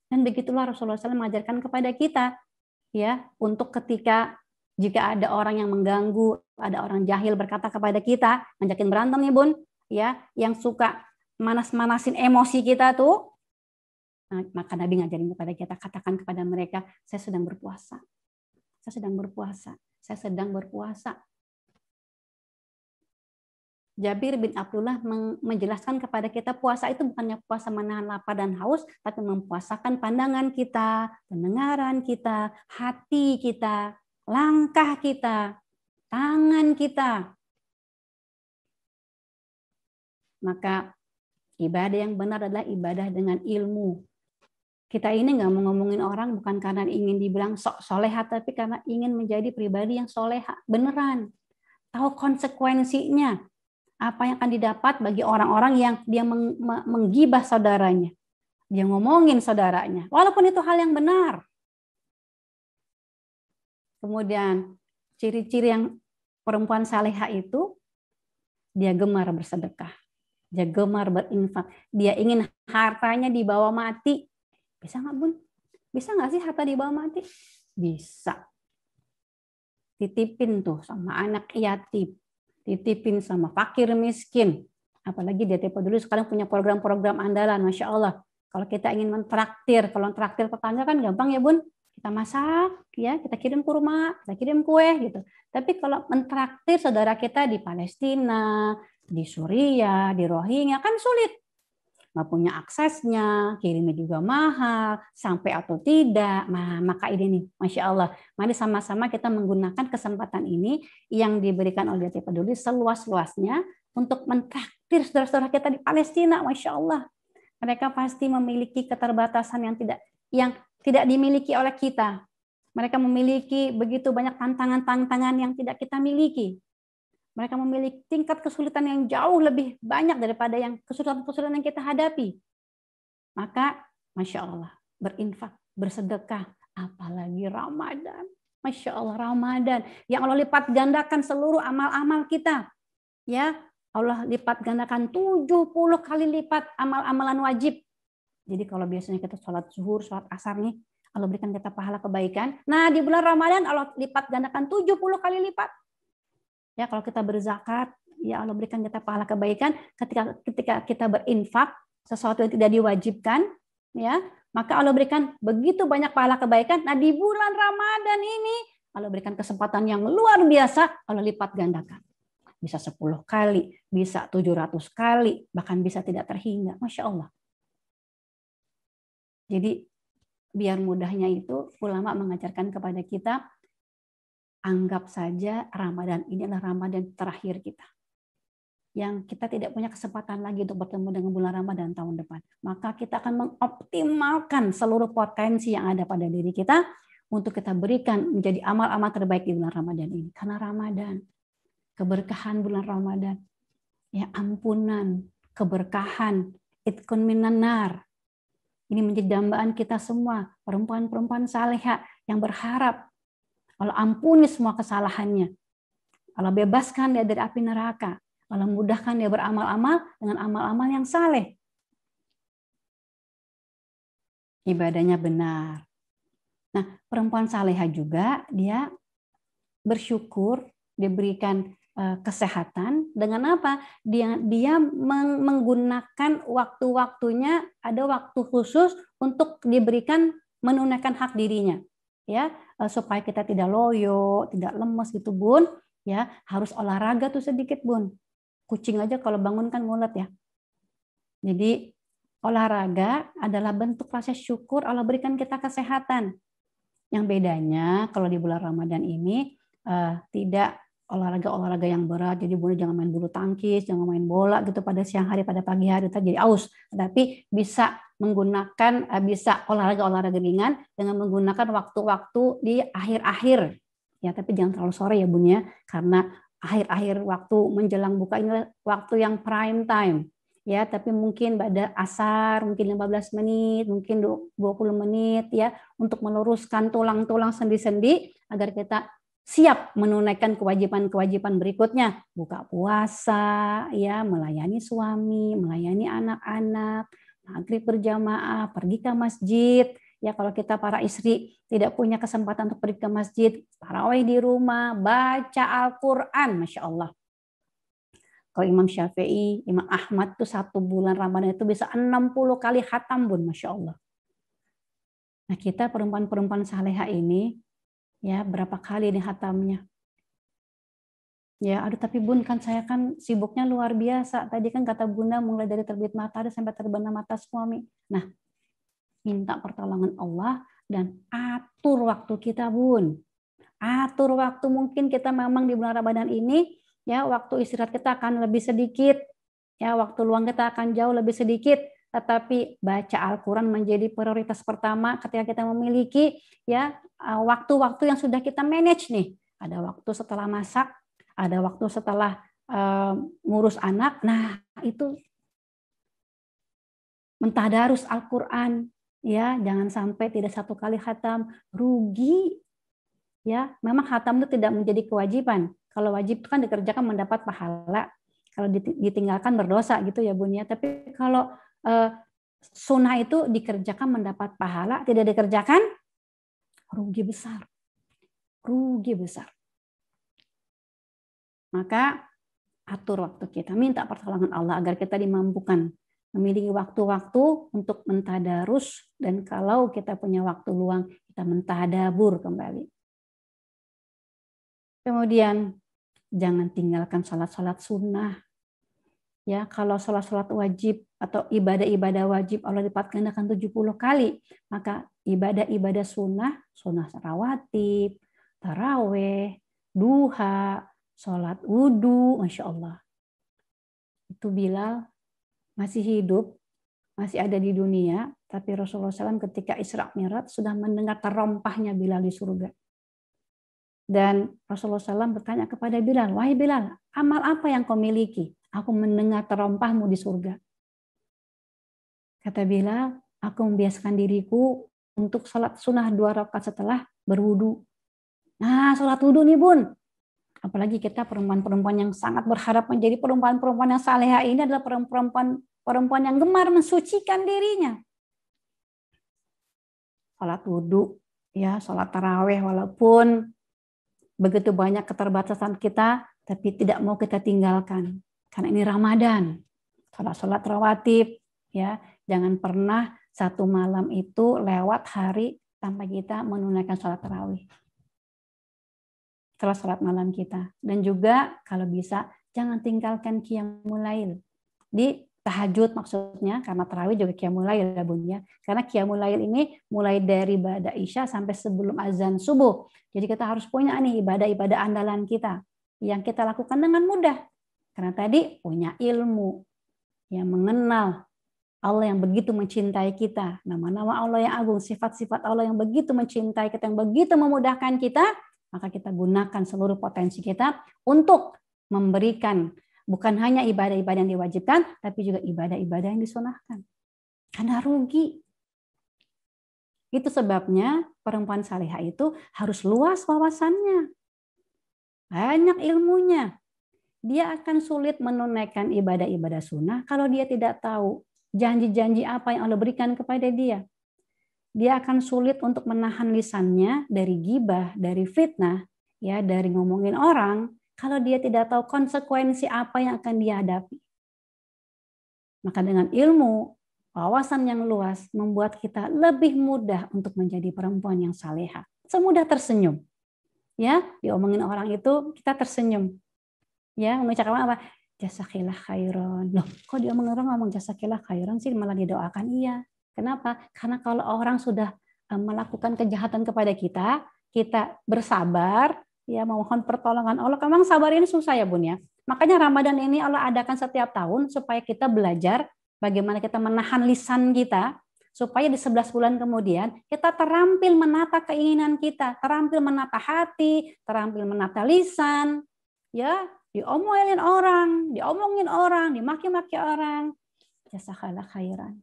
Dan begitulah Rasulullah SAW mengajarkan kepada kita, ya, untuk ketika jika ada orang yang mengganggu, ada orang jahil berkata kepada kita, ngajakin berantem nih Bun, ya, yang suka manas-manasin emosi kita tuh, nah, maka Nabi ngajarin kepada kita, katakan kepada mereka, saya sedang berpuasa. Saya sedang berpuasa. Saya sedang berpuasa. Jabir bin Abdullah menjelaskan kepada kita puasa itu bukannya puasa menahan lapar dan haus, tapi mempuasakan pandangan kita, pendengaran kita, hati kita, langkah kita, tangan kita. Maka ibadah yang benar adalah ibadah dengan ilmu. Kita ini nggak mau ngomongin orang bukan karena ingin dibilang sok soleha, tapi karena ingin menjadi pribadi yang soleha, beneran. Tahu konsekuensinya. Apa yang akan didapat bagi orang-orang yang dia menggibah saudaranya. Dia ngomongin saudaranya. Walaupun itu hal yang benar. Kemudian ciri-ciri yang perempuan saleha itu, dia gemar bersedekah. Dia gemar berinfak. Dia ingin hartanya dibawa mati. Bisa nggak Bun? Bisa nggak sih harta dibawa mati? Bisa. Titipin tuh sama anak yatim. Titipin sama fakir miskin. Apalagi DT Peduli sekarang punya program-program andalan, Masya Allah. Kalau kita ingin mentraktir, kalau traktir tetangga kan gampang ya Bun. Kita masak, ya kita kirim kurma, kita kirim kue gitu. Tapi kalau mentraktir saudara kita di Palestina, di Suriah, di Rohingya kan sulit. Nggak punya aksesnya, kirimnya juga mahal, sampai atau tidak. Nah, maka ini nih, Masya Allah. Mari sama-sama kita menggunakan kesempatan ini yang diberikan oleh DT Peduli seluas-luasnya untuk mentraktir saudara-saudara kita di Palestina, Masya Allah. Mereka pasti memiliki keterbatasan yang tidak dimiliki oleh kita. Mereka memiliki begitu banyak tantangan-tantangan yang tidak kita miliki. Mereka memiliki tingkat kesulitan yang jauh lebih banyak daripada yang kesulitan-kesulitan yang kita hadapi. Maka, Masya Allah, berinfak, bersedekah, apalagi Ramadan. Masya Allah, Ramadan. Yang Allah lipat gandakan seluruh amal-amal kita. Ya, Allah lipat gandakan 70 kali lipat amal-amalan wajib. Jadi kalau biasanya kita sholat zuhur, sholat asar nih, Allah berikan kita pahala kebaikan. Nah, di bulan Ramadan Allah lipat gandakan 70 kali lipat. Ya, kalau kita berzakat, ya Allah berikan kita pahala kebaikan. Ketika kita berinfak sesuatu yang tidak diwajibkan, ya, maka Allah berikan begitu banyak pahala kebaikan. Nah, di bulan Ramadan ini Allah berikan kesempatan yang luar biasa, Allah lipat gandakan. Bisa 10 kali, bisa 700 kali, bahkan bisa tidak terhingga. Masya Allah. Jadi biar mudahnya itu ulama mengajarkan kepada kita, anggap saja Ramadan ini adalah Ramadan terakhir kita. Yang kita tidak punya kesempatan lagi untuk bertemu dengan bulan Ramadan tahun depan. Maka kita akan mengoptimalkan seluruh potensi yang ada pada diri kita untuk kita berikan menjadi amal-amal terbaik di bulan Ramadan ini. Karena Ramadan, keberkahan bulan Ramadan, ya ampunan, keberkahan, itkun minan nar. Ini menjadi dambaan kita semua, perempuan-perempuan salehah yang berharap Allah ampuni semua kesalahannya. Allah bebaskan dia dari api neraka. Allah mudahkan dia beramal-amal dengan amal-amal yang saleh. Ibadahnya benar. Nah, perempuan salehah juga dia bersyukur diberikan kesehatan dengan apa? Dia menggunakan waktu-waktunya, ada waktu khusus untuk diberikan menunaikan hak dirinya. Ya, supaya kita tidak loyo, tidak lemes gitu, Bun. Ya, harus olahraga tuh sedikit, Bun. Kucing aja kalau bangun kan mulet ya. Jadi olahraga adalah bentuk rasa syukur Allah berikan kita kesehatan. Yang bedanya kalau di bulan Ramadan ini tidak olahraga yang berat. Jadi Bun jangan main bulu tangkis, jangan main bola gitu pada siang hari, pada pagi hari jadi aus. Tetapi bisa menggunakan bisa olahraga ringan dengan menggunakan waktu-waktu di akhir-akhir. Ya, tapi jangan terlalu sore ya Bun ya, karena akhir-akhir waktu menjelang buka ini waktu yang prime time. Ya, tapi mungkin pada asar, mungkin 15 menit, mungkin 20 menit ya untuk meluruskan tulang-tulang sendi-sendi agar kita siap menunaikan kewajiban-kewajiban berikutnya, buka puasa, ya, melayani suami, melayani anak-anak, maghrib berjamaah, pergi ke masjid. Ya, kalau kita para istri tidak punya kesempatan untuk pergi ke masjid, tarawih di rumah, baca Al-Quran, Masya Allah. Kalau Imam Syafi'i, Imam Ahmad tuh 1 bulan Ramadan itu bisa 60 kali khatam, Bun, Masya Allah. Nah, kita perempuan-perempuan salehah ini, ya, berapa kali nih khatamnya? Ya, aduh tapi Bun kan saya kan sibuknya luar biasa. Tadi kan kata Bunda mulai dari terbit matahari sampai terbenam mata suami. Nah, minta pertolongan Allah dan atur waktu kita, Bun. Atur waktu, mungkin kita memang di bulan Ramadan ini ya waktu istirahat kita akan lebih sedikit. Ya, waktu luang kita akan jauh lebih sedikit. Tetapi baca Al-Quran menjadi prioritas pertama ketika kita memiliki ya waktu-waktu yang sudah kita manage nih. Ada waktu setelah masak, ada waktu setelah ngurus anak. Nah, itu mentadarus Al-Quran. Ya, jangan sampai tidak 1 kali khatam, rugi. Ya, memang khatam itu tidak menjadi kewajiban. Kalau wajib itu kan dikerjakan mendapat pahala. Kalau ditinggalkan berdosa gitu ya Bun ya. Tapi kalau sunnah itu dikerjakan mendapat pahala, tidak dikerjakan rugi besar. Rugi besar. Maka atur waktu kita, minta pertolongan Allah agar kita dimampukan memiliki waktu-waktu untuk mentadarus, dan kalau kita punya waktu luang kita mentadabur kembali. Kemudian jangan tinggalkan sholat-sholat sunnah. Ya, kalau sholat-sholat wajib atau ibadah-ibadah wajib Allah lipat gandakan 70 kali, maka ibadah-ibadah sunnah, sunnah rawatib, taraweh, duha, sholat wudhu, Masya Allah. Itu Bilal masih hidup, masih ada di dunia, tapi Rasulullah SAW ketika Isra Mi'raj sudah mendengar terompahnya Bilal di surga. Dan Rasulullah SAW bertanya kepada Bilal, wahai Bilal, amal apa yang kau miliki? Aku mendengar terompahmu di surga. Kata Bilal, aku membiasakan diriku untuk sholat sunnah 2 rakaat setelah berwudu. Nah, sholat wudu nih Bun. Apalagi kita perempuan-perempuan yang sangat berharap menjadi perempuan-perempuan yang salehah ini adalah perempuan yang gemar mensucikan dirinya. sholat wudhu, ya, sholat tarawih, walaupun begitu banyak keterbatasan kita, tapi tidak mau kita tinggalkan. Karena ini Ramadan, sholat rawatib, ya, jangan pernah satu malam itu lewat hari tanpa kita menunaikan sholat tarawih. Setelah sholat malam kita. Dan juga kalau bisa jangan tinggalkan qiyamul lail. Di tahajud maksudnya, karena tarawih juga qiyamul lail ya Bun ya. Karena qiyamul lail ini mulai dari ba'da isya sampai sebelum azan subuh. Jadi kita harus punya nih ibadah-ibadah andalan kita yang kita lakukan dengan mudah. Karena tadi punya ilmu, yang mengenal Allah yang begitu mencintai kita, nama-nama Allah yang agung, sifat-sifat Allah yang begitu mencintai kita, yang begitu memudahkan kita, maka kita gunakan seluruh potensi kita untuk memberikan bukan hanya ibadah-ibadah yang diwajibkan, tapi juga ibadah-ibadah yang disunahkan. Karena rugi. Itu sebabnya perempuan salihah itu harus luas wawasannya. Banyak ilmunya. Dia akan sulit menunaikan ibadah-ibadah sunnah kalau dia tidak tahu janji-janji apa yang Allah berikan kepada dia. Dia akan sulit untuk menahan lisannya dari gibah, dari fitnah, ya, dari ngomongin orang, kalau dia tidak tahu konsekuensi apa yang akan dia hadapi. Maka dengan ilmu, wawasan yang luas membuat kita lebih mudah untuk menjadi perempuan yang salehah. Semudah tersenyum. Ya, diomongin orang itu kita tersenyum. Ya, mengucapkan apa? Jasakillah khairan. Loh, kok diomongin orang ngomong jasakillah khairan sih malah didoakan? Iya. Kenapa? Karena kalau orang sudah melakukan kejahatan kepada kita, kita bersabar, ya, memohon pertolongan Allah. Memang sabar ini susah ya Bun ya. Makanya Ramadan ini Allah adakan setiap tahun supaya kita belajar bagaimana kita menahan lisan kita, supaya di 11 bulan kemudian kita terampil menata keinginan kita, terampil menata hati, terampil menata lisan, ya, diomongin orang, dimaki-maki orang. Jazakallah khairan.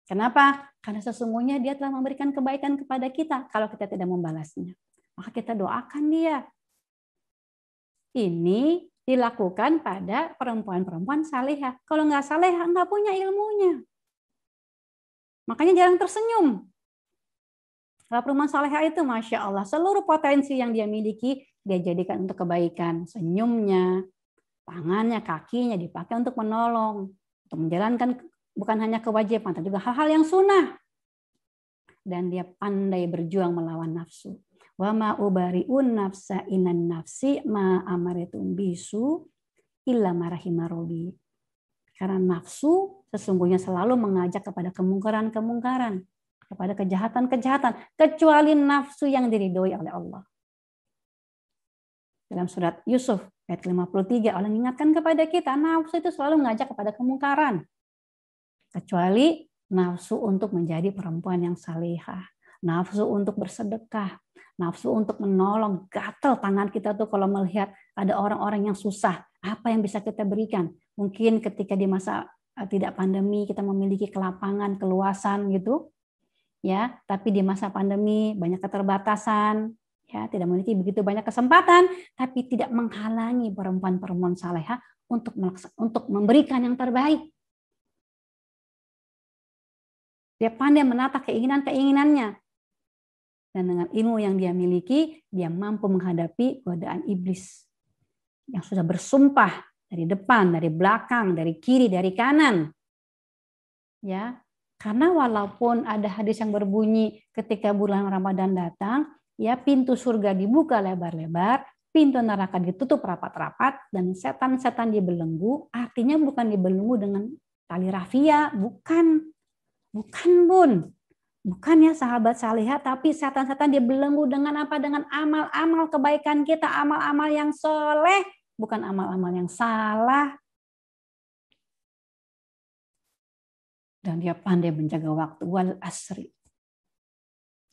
Kenapa? Karena sesungguhnya dia telah memberikan kebaikan kepada kita kalau kita tidak membalasnya. Maka kita doakan dia. Ini dilakukan pada perempuan-perempuan salihah. Kalau nggak salihah, nggak punya ilmunya. Makanya jarang tersenyum. Kalau perempuan salihah itu, Masya Allah, seluruh potensi yang dia miliki, dia jadikan untuk kebaikan. Senyumnya, tangannya, kakinya dipakai untuk menolong, untuk menjalankan bukan hanya kewajiban, tapi juga hal-hal yang sunnah. Dan dia pandai berjuang melawan nafsu. Wa ma ubari'un nafsa inan nafsi ma amaretun bisu illa marahimarobi. Karena nafsu sesungguhnya selalu mengajak kepada kemungkaran-kemungkaran, kepada kejahatan-kejahatan, kecuali nafsu yang diridhoi oleh Allah. Dalam surat Yusuf ayat 53 Allah mengingatkan kepada kita, nafsu itu selalu mengajak kepada kemungkaran. Kecuali nafsu untuk menjadi perempuan yang salihah, nafsu untuk bersedekah, nafsu untuk menolong. Gatal tangan kita tuh kalau melihat ada orang-orang yang susah, apa yang bisa kita berikan. Mungkin ketika di masa tidak pandemi kita memiliki kelapangan, keluasan gitu, ya. Tapi di masa pandemi banyak keterbatasan, ya, tidak memiliki begitu banyak kesempatan, tapi tidak menghalangi perempuan-perempuan salehah untuk memberikan yang terbaik. Dia pandai menata keinginan-keinginannya. Dan dengan ilmu yang dia miliki, dia mampu menghadapi godaan iblis yang sudah bersumpah dari depan, dari belakang, dari kiri, dari kanan. Ya, karena walaupun ada hadis yang berbunyi ketika bulan Ramadan datang, ya, pintu surga dibuka lebar-lebar, pintu neraka ditutup rapat-rapat, dan setan-setan dibelenggu. Artinya bukan dibelenggu dengan tali rafia, bukan Bun. Bukan ya sahabat salihah, tapi setan-setan dibelenggu dengan apa? Dengan amal-amal kebaikan kita, amal-amal yang soleh, bukan amal-amal yang salah. Dan dia pandai menjaga waktu. Wal asri.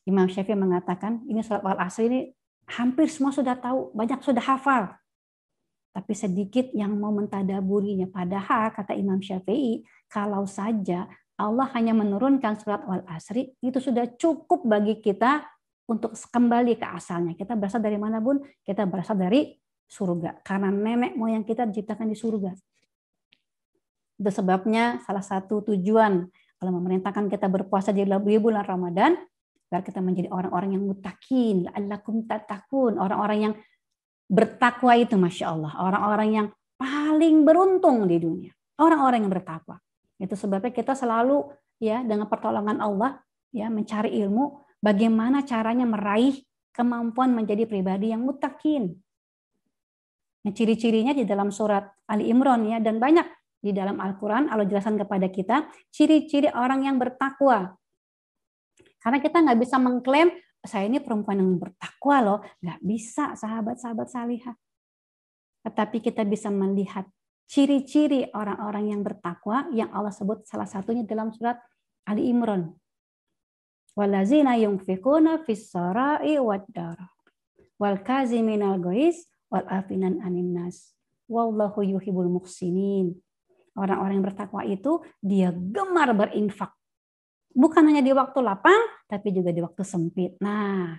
Imam Syafi'i mengatakan, ini surat wal asri ini hampir semua sudah tahu, banyak sudah hafal. Tapi sedikit yang mau mentadaburinya. Padahal kata Imam Syafi'i, kalau saja Allah hanya menurunkan surat wal asri, itu sudah cukup bagi kita untuk kembali ke asalnya. Kita berasal dari mana Bun? Kita berasal dari surga. Karena nenek moyang kita diciptakan di surga. Itu sebabnya salah satu tujuan Allah memerintahkan kita berpuasa di bulan Ramadan agar kita menjadi orang-orang yang muttaqin, la'allakum tattaqun, orang-orang yang bertakwa itu, Masya Allah, orang-orang yang paling beruntung di dunia, orang-orang yang bertakwa. Itu sebabnya kita selalu ya dengan pertolongan Allah ya mencari ilmu bagaimana caranya meraih kemampuan menjadi pribadi yang muttaqin. Nah, ciri-cirinya di dalam surat Ali Imran ya, dan banyak di dalam Al-Quran Allah jelaskan kepada kita ciri-ciri orang yang bertakwa. Karena kita nggak bisa mengklaim saya ini perempuan yang bertakwa loh, nggak bisa sahabat-sahabat salihah. Tetapi kita bisa melihat ciri-ciri orang-orang yang bertakwa yang Allah sebut salah satunya dalam surat Ali Imran. Wallazina yunfiquna fis sarai wad dara wal kaziminal ghaiz wal afinan anin nas wallahu yuhibbul muhsinin. Orang-orang yang bertakwa itu dia gemar berinfak. Bukan hanya di waktu lapang, tapi juga di waktu sempit. Nah,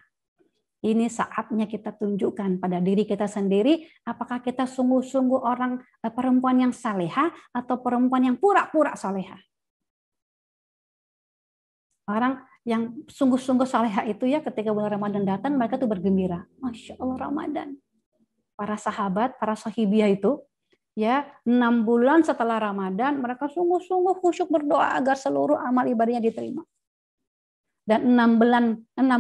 ini saatnya kita tunjukkan pada diri kita sendiri, apakah kita sungguh-sungguh orang perempuan yang salehah atau perempuan yang pura-pura salehah. Orang yang sungguh-sungguh salehah itu ya ketika bulan Ramadan datang, mereka tuh bergembira. Masya Allah Ramadan. Para sahabat, para sahibiyah itu, ya 6 bulan setelah Ramadan mereka sungguh-sungguh khusyuk berdoa agar seluruh amal ibadahnya diterima. Dan 6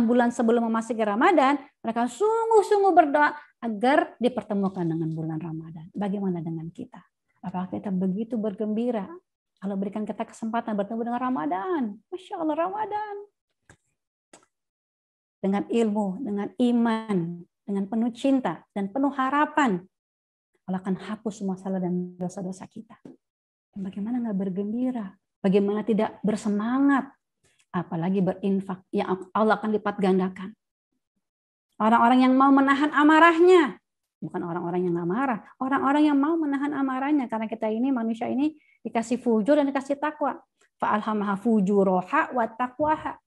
bulan sebelum memasuki Ramadan mereka sungguh-sungguh berdoa agar dipertemukan dengan bulan Ramadan. Bagaimana dengan kita? Apakah kita begitu bergembira? Allah berikan kita kesempatan bertemu dengan Ramadan. Masya Allah Ramadan. Dengan ilmu, dengan iman, dengan penuh cinta dan penuh harapan. Allah akan hapus semua salah dan dosa-dosa kita. Dan bagaimana nggak bergembira? Bagaimana tidak bersemangat? Apalagi berinfak yang Allah akan lipat gandakan. Orang-orang yang mau menahan amarahnya. Bukan orang-orang yang nggak marah. Orang-orang yang mau menahan amarahnya. Karena kita ini, manusia ini dikasih fujur dan dikasih takwa. Fa'alhamaha fujuroha wa taqwaha.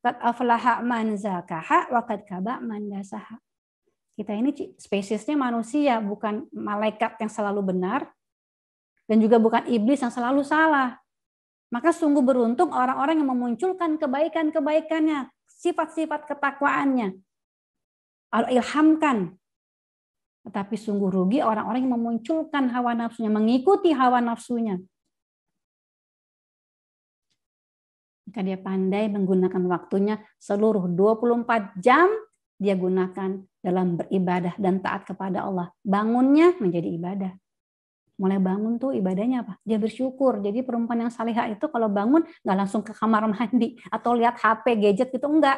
Qad aflaha man zakaha wa qad kaba man dasaha. Kita ini spesiesnya manusia, bukan malaikat yang selalu benar, dan juga bukan iblis yang selalu salah. Maka sungguh beruntung orang-orang yang memunculkan kebaikan-kebaikannya, sifat-sifat ketakwaannya. Allah ilhamkan. Tetapi sungguh rugi orang-orang yang memunculkan hawa nafsunya, mengikuti hawa nafsunya. Maka dia pandai menggunakan waktunya seluruh 24 jam, dia gunakan dalam beribadah dan taat kepada Allah. Bangunnya menjadi ibadah. Mulai bangun tuh ibadahnya apa? Dia bersyukur. Jadi perempuan yang salihah itu kalau bangun nggak langsung ke kamar mandi atau lihat HP, gadget gitu, enggak.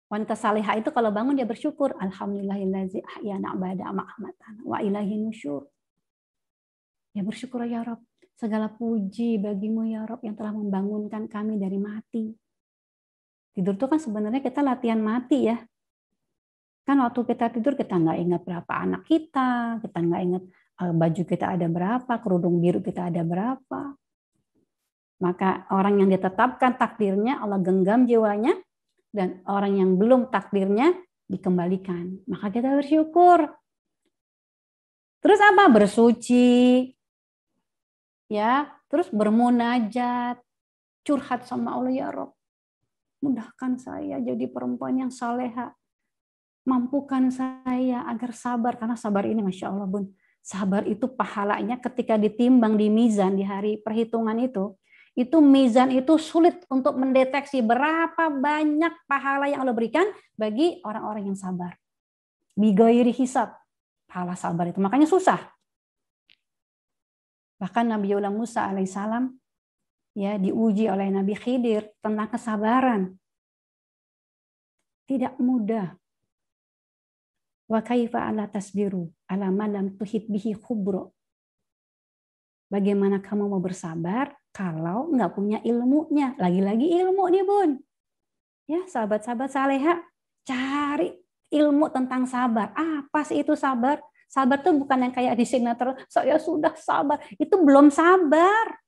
Wanita salihah itu kalau bangun dia bersyukur. Alhamdulillahillazi ahyana ba'da ma amatana wa ilaihi nusyur. Dia bersyukur ya Rabb. Segala puji bagimu ya Rabb yang telah membangunkan kami dari mati. Tidur itu kan sebenarnya kita latihan mati ya. Kan waktu kita tidur kita nggak ingat berapa anak kita nggak ingat baju kita ada berapa, kerudung biru kita ada berapa. Maka orang yang ditetapkan takdirnya Allah genggam jiwanya, dan orang yang belum takdirnya dikembalikan. Maka kita bersyukur. Terus apa? Bersuci. Ya, terus bermunajat, curhat sama Allah ya Rabb. Mudahkan saya jadi perempuan yang salehah. Mampukan saya agar sabar. Karena sabar ini Masya Allah Bun. Sabar itu pahalanya ketika ditimbang di mizan di hari perhitungan itu mizan itu sulit untuk mendeteksi berapa banyak pahala yang Allah berikan bagi orang-orang yang sabar. Bighairi hisab. Pahala sabar itu. Makanya susah. Bahkan Nabiullah Musa alaihissalam ya diuji oleh Nabi Khidir tentang kesabaran. Tidak mudah. Wa kaifa ala tasbiru ala ma lam tuhit bihi khubro. Bagaimana kamu mau bersabar kalau nggak punya ilmunya? Lagi-lagi ilmu nih Bun. Ya sahabat-sahabat salehah, cari ilmu tentang sabar. Apa sih itu sabar? Sabar tuh bukan yang kayak di sinetron, saya sudah sabar. Itu belum sabar.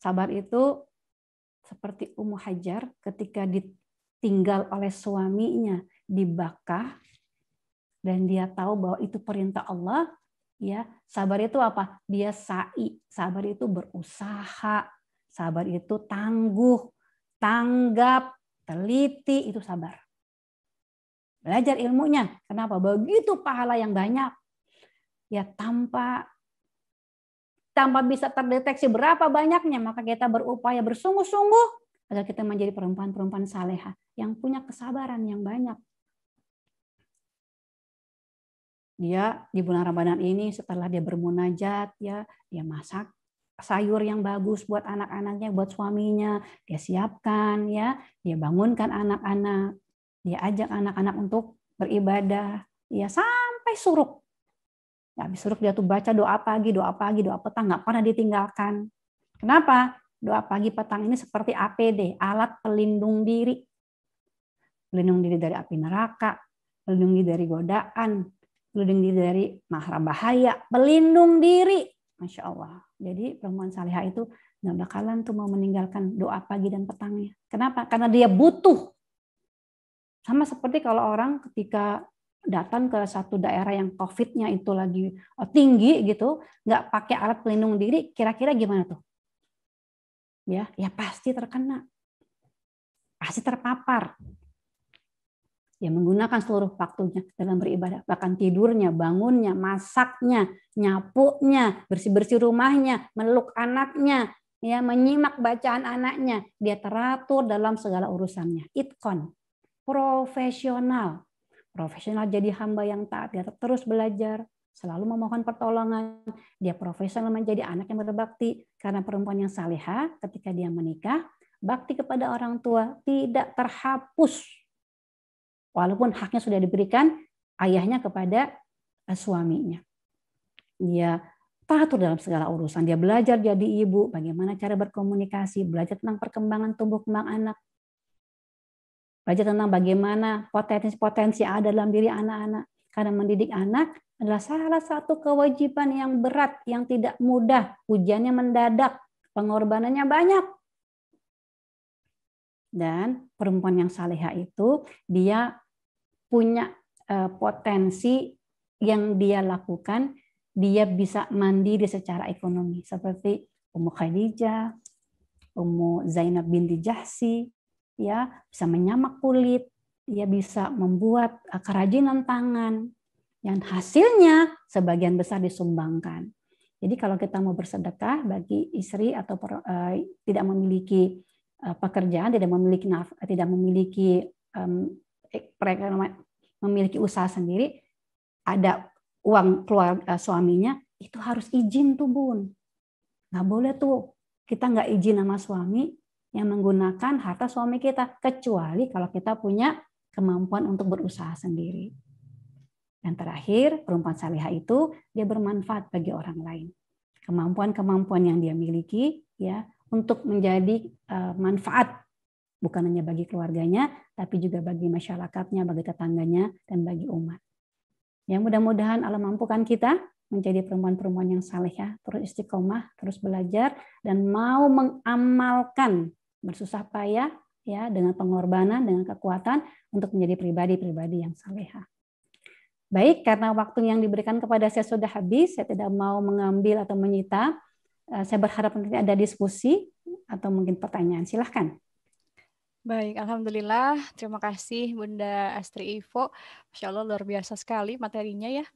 Sabar itu seperti Ummu Hajar ketika ditinggal oleh suaminya di Bakkah dan dia tahu bahwa itu perintah Allah, Ya, sabar itu apa? Dia sa'i. Sabar itu berusaha. Sabar itu tangguh, tanggap, teliti, itu sabar. Belajar ilmunya. Kenapa? Begitu pahala yang banyak. Ya, tanpa bisa terdeteksi berapa banyaknya, maka kita berupaya bersungguh-sungguh agar kita menjadi perempuan-perempuan salehah yang punya kesabaran yang banyak. Dia di bulan Ramadan ini setelah dia bermunajat, ya, dia masak sayur yang bagus buat anak-anaknya, buat suaminya, dia siapkan, ya, dia bangunkan anak-anak, dia ajak anak-anak untuk beribadah, ya, sampai suruk. Ya, habis suruk dia tuh baca doa pagi, doa petang, nggak pernah ditinggalkan. Kenapa? Doa pagi petang ini seperti APD, alat pelindung diri. Pelindung diri dari api neraka, pelindung diri dari godaan, pelindung diri dari mara bahaya, pelindung diri. Masya Allah. Jadi perempuan salihah itu nggak bakalan tuh mau meninggalkan doa pagi dan petangnya. Kenapa? Karena dia butuh. Sama seperti kalau orang ketika datang ke satu daerah yang COVID-nya itu lagi tinggi gitu, nggak pakai alat pelindung diri, kira-kira gimana tuh? Ya pasti terkena, pasti terpapar. Ya menggunakan seluruh waktunya dalam beribadah, bahkan tidurnya, bangunnya, masaknya, nyapunya, bersih-bersih rumahnya, meluk anaknya, ya menyimak bacaan anaknya, dia teratur dalam segala urusannya. Itqon, profesional. Profesional jadi hamba yang taat, dia terus belajar, selalu memohon pertolongan. Dia profesional menjadi anak yang berbakti, karena perempuan yang salihah ketika dia menikah, bakti kepada orang tua tidak terhapus. Walaupun haknya sudah diberikan ayahnya kepada suaminya. Dia teratur dalam segala urusan. Dia belajar jadi ibu, bagaimana cara berkomunikasi, belajar tentang perkembangan tumbuh kembang anak, belajar tentang bagaimana potensi-potensi yang ada dalam diri anak-anak. Karena mendidik anak adalah salah satu kewajiban yang berat, yang tidak mudah. Ujiannya mendadak, pengorbanannya banyak. Dan perempuan yang salihah itu, dia punya potensi yang dia lakukan, dia bisa mandiri secara ekonomi. Seperti Ummu Khadijah, Ummu Zainab binti Jahsi, ya bisa menyamak kulit, dia bisa membuat kerajinan tangan, yang hasilnya sebagian besar disumbangkan. Jadi kalau kita mau bersedekah bagi istri atau tidak memiliki pekerjaan, tidak memiliki memiliki usaha sendiri, ada uang keluar suaminya, itu harus izin tuh Bun. Nggak boleh tuh kita nggak izin sama suami yang menggunakan harta suami kita, kecuali kalau kita punya kemampuan untuk berusaha sendiri. Dan terakhir, perempuan salihah itu dia bermanfaat bagi orang lain. Kemampuan-kemampuan yang dia miliki ya untuk menjadi manfaat bukan hanya bagi keluarganya, tapi juga bagi masyarakatnya, bagi tetangganya, dan bagi umat. Ya mudah-mudahan Allah mampukan kita menjadi perempuan-perempuan yang salihah, terus istiqomah, terus belajar, dan mau mengamalkan bersusah payah ya dengan pengorbanan, dengan kekuatan untuk menjadi pribadi-pribadi yang salihah. Baik, karena waktu yang diberikan kepada saya sudah habis, saya tidak mau mengambil atau menyita. Saya berharap nanti ada diskusi atau mungkin pertanyaan. Silahkan. Baik, alhamdulillah. Terima kasih Bunda Astri Ivo. Masya Allah luar biasa sekali materinya ya.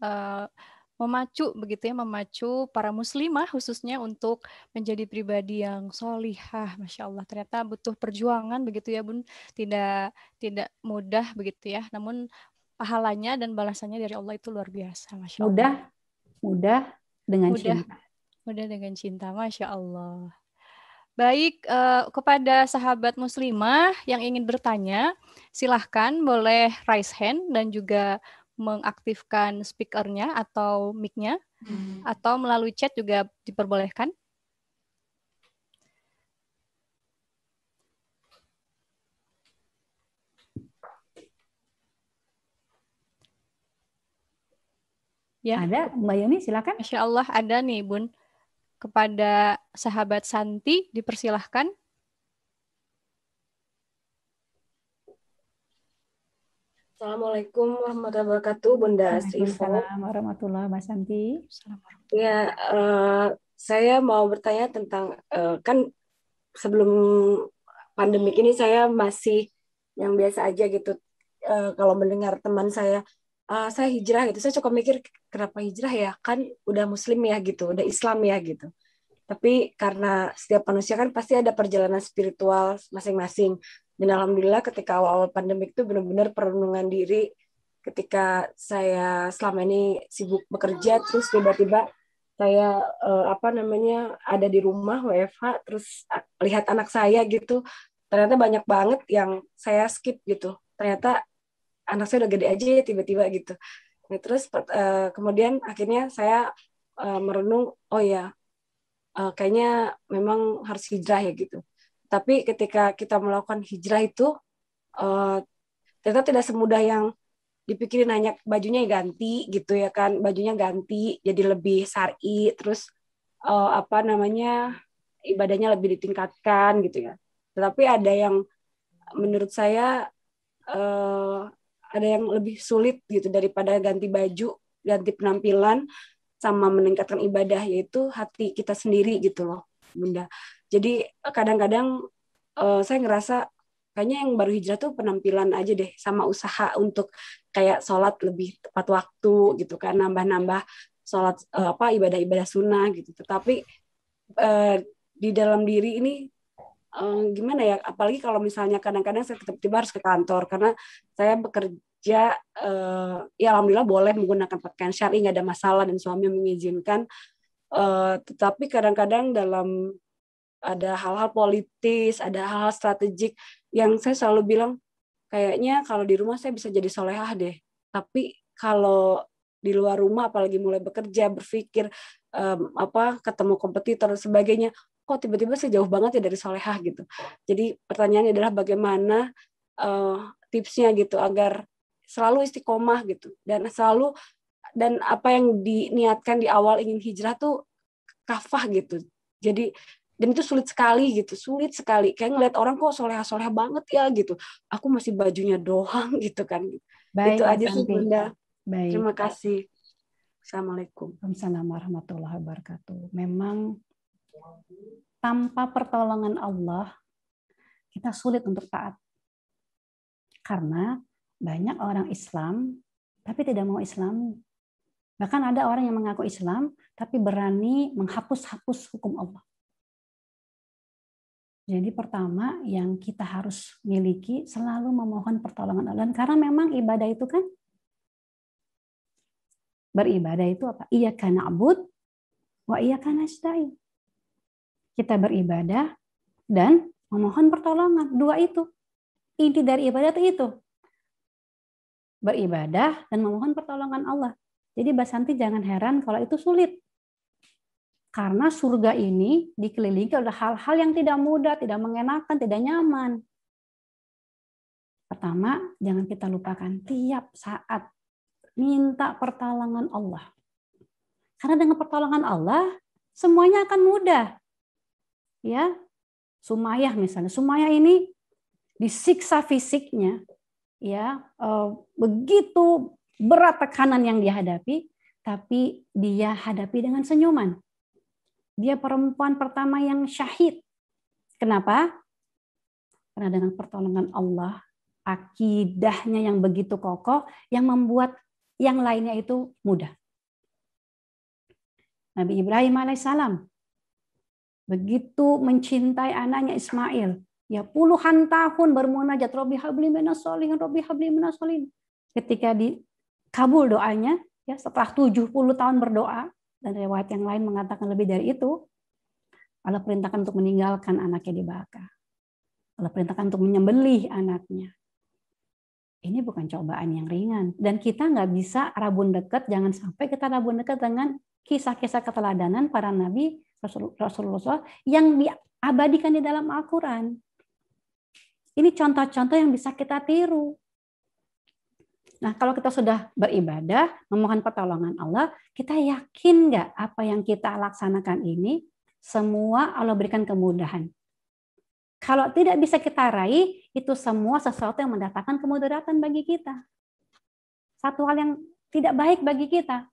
Memacu begitu ya, memacu para muslimah khususnya untuk menjadi pribadi yang solihah. Masya Allah, ternyata butuh perjuangan begitu ya Bun. Tidak mudah begitu ya. Namun pahalanya dan balasannya dari Allah itu luar biasa. Masya Allah. Mudah dengan cinta. Mudah dengan cinta, Masya Allah. Baik, kepada sahabat muslimah yang ingin bertanya, silahkan boleh raise hand dan juga mengaktifkan speakernya atau mic-nya, atau melalui chat juga diperbolehkan. Ya. Ada, Mbak Yoni, silakan. Masya Allah, ada nih, Bun. Kepada sahabat Santi, dipersilahkan. Assalamualaikum warahmatullahi wabarakatuh, Bunda Asri Ivo. Waalaikumsalam warahmatullahi wabarakatuh, Mbak Santi. Ya, saya mau bertanya tentang kan sebelum pandemik ini saya masih yang biasa aja gitu. Kalau mendengar teman saya hijrah gitu, saya cukup mikir kenapa hijrah ya? Kan udah Muslim ya gitu, udah Islam ya gitu. Tapi karena setiap manusia kan pasti ada perjalanan spiritual masing-masing. Dan alhamdulillah ketika awal-awal pandemik itu benar-benar perenungan diri ketika saya selama ini sibuk bekerja, terus tiba-tiba saya ada di rumah WFH, terus lihat anak saya gitu, ternyata banyak banget yang saya skip gitu. Ternyata anak saya udah gede aja ya tiba-tiba gitu. Nah, terus kemudian akhirnya saya merenung, oh ya, kayaknya memang harus hijrah ya gitu. Tapi ketika kita melakukan hijrah itu ternyata tidak semudah yang dipikirin, hanya bajunya ganti gitu ya kan, bajunya ganti jadi lebih syar'i, terus ibadahnya lebih ditingkatkan gitu ya. Tetapi ada yang menurut saya ada yang lebih sulit gitu daripada ganti baju, ganti penampilan sama meningkatkan ibadah, yaitu hati kita sendiri gitu loh, Bunda. Jadi kadang-kadang saya ngerasa kayaknya yang baru hijrah tuh penampilan aja deh, sama usaha untuk kayak sholat lebih tepat waktu gitu kan, nambah-nambah sholat ibadah-ibadah sunnah gitu. Tetapi di dalam diri ini gimana ya, apalagi kalau misalnya kadang-kadang saya tiba-tiba harus ke kantor karena saya bekerja, ya alhamdulillah boleh menggunakan pakaian syar'i, nggak ada masalah dan suami mengizinkan. Tetapi kadang-kadang ada hal-hal politis, ada hal-hal strategik yang saya selalu bilang, kayaknya kalau di rumah saya bisa jadi solehah deh. Tapi kalau di luar rumah, apalagi mulai bekerja, berpikir, ketemu kompetitor dan sebagainya, kok tiba-tiba saya jauh banget ya dari solehah gitu. Jadi pertanyaannya adalah bagaimana tipsnya gitu agar selalu istiqomah gitu, dan apa yang diniatkan di awal ingin hijrah tuh kafah gitu. Jadi dan itu sulit sekali gitu, sulit sekali. Kayak ngeliat orang kok soleh-soleh banget ya gitu. Aku masih bajunya doang gitu kan. Baik, Itu Mbak aja sih Santi. Bunda. Baik. Terima kasih. Assalamualaikum. Waalaikumsalam warahmatullahi wabarakatuh. Memang tanpa pertolongan Allah, kita sulit untuk taat. Karena banyak orang Islam, tapi tidak mau Islami. Bahkan ada orang yang mengaku Islam, tapi berani menghapus-hapus hukum Allah. Jadi pertama yang kita harus miliki selalu memohon pertolongan Allah. Karena memang ibadah itu kan, beribadah itu apa? Iyyaka na'bud wa iyyaka nasta'in. Kita beribadah dan memohon pertolongan. Dua itu. Inti dari ibadah itu. Beribadah dan memohon pertolongan Allah. Jadi Mbak Santi jangan heran kalau itu sulit. Karena surga ini dikelilingi oleh hal-hal yang tidak mudah, tidak mengenakan, tidak nyaman. Pertama, jangan kita lupakan tiap saat minta pertolongan Allah. Karena dengan pertolongan Allah, semuanya akan mudah. Ya, Sumayyah misalnya, Sumayyah ini disiksa fisiknya, ya, begitu berat tekanan yang dia hadapi, tapi dia hadapi dengan senyuman. Dia perempuan pertama yang syahid. Kenapa? Karena dengan pertolongan Allah, akidahnya yang begitu kokoh, yang membuat yang lainnya itu mudah. Nabi Ibrahim alaihissalam begitu mencintai anaknya Ismail, ya puluhan tahun bermunajat, Robbi habli minas sholihin, Robbi habli minas sholihin. Ketika dikabul doanya, ya setelah 70 tahun berdoa, dan riwayat yang lain mengatakan lebih dari itu, Allah perintahkan untuk meninggalkan anaknya dibakar. Allah perintahkan untuk menyembelih anaknya. Ini bukan cobaan yang ringan. Dan kita nggak bisa rabun dekat, jangan sampai kita rabun dekat dengan kisah-kisah keteladanan para nabi Rasulullah yang diabadikan di dalam Al-Quran. Ini contoh-contoh yang bisa kita tiru. Nah, kalau kita sudah beribadah, memohon pertolongan Allah, kita yakin nggak apa yang kita laksanakan ini, semua Allah berikan kemudahan. Kalau tidak bisa kita raih, itu semua sesuatu yang mendatangkan kemudaratan bagi kita. satu hal yang tidak baik bagi kita.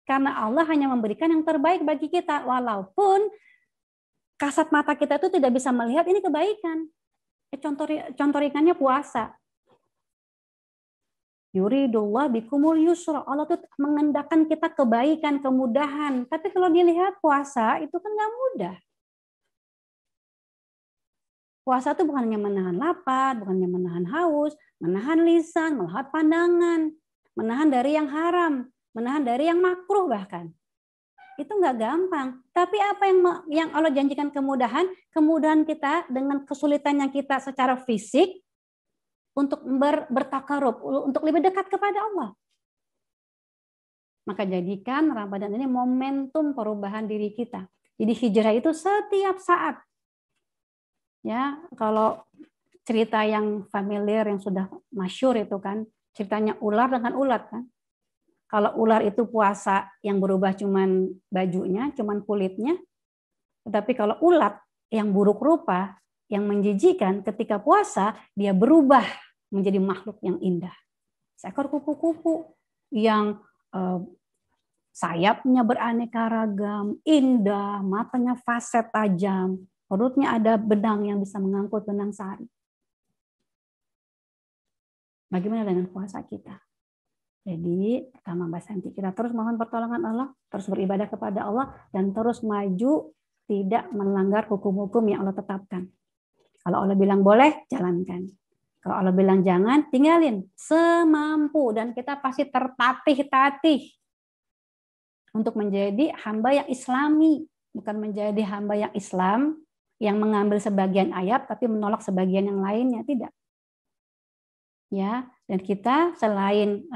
Karena Allah hanya memberikan yang terbaik bagi kita. Walaupun kasat mata kita itu tidak bisa melihat ini kebaikan. Contoh ringannya puasa. Yuridullah bikumul yusra. Allah tuh mengendahkan kita kebaikan, kemudahan. Tapi kalau dilihat puasa itu kan nggak mudah. Puasa itu bukan hanya menahan lapar, bukan hanya menahan haus, menahan lisan, menahan pandangan, menahan dari yang haram, menahan dari yang makruh bahkan. Itu nggak gampang. Tapi apa yang Allah janjikan kemudahan? Kemudahan kita dengan kesulitannya kita secara fisik untuk bertakarub, untuk lebih dekat kepada Allah. Maka jadikan Ramadan ini momentum perubahan diri kita. Jadi hijrah itu setiap saat. Ya, kalau cerita yang familiar yang sudah masyhur itu kan ceritanya ular dengan ulat kan. Kalau ular itu puasa yang berubah cuman bajunya, cuman kulitnya. Tetapi kalau ulat yang buruk rupa, yang menjijikan ketika puasa dia berubah menjadi makhluk yang indah. Seekor kupu-kupu yang sayapnya beraneka ragam, indah, matanya faset tajam. Perutnya ada benang yang bisa mengangkut benang sari. Bagaimana dengan puasa kita? Jadi pertama Mbak Santi, kita terus mohon pertolongan Allah, terus beribadah kepada Allah, dan terus maju tidak melanggar hukum-hukum yang Allah tetapkan. Kalau Allah bilang boleh, jalankan. Kalau Allah bilang jangan, tinggalin. Semampu, dan kita pasti tertatih-tatih untuk menjadi hamba yang islami, bukan menjadi hamba yang Islam, yang mengambil sebagian ayat tapi menolak sebagian yang lainnya, tidak. Ya, dan kita selain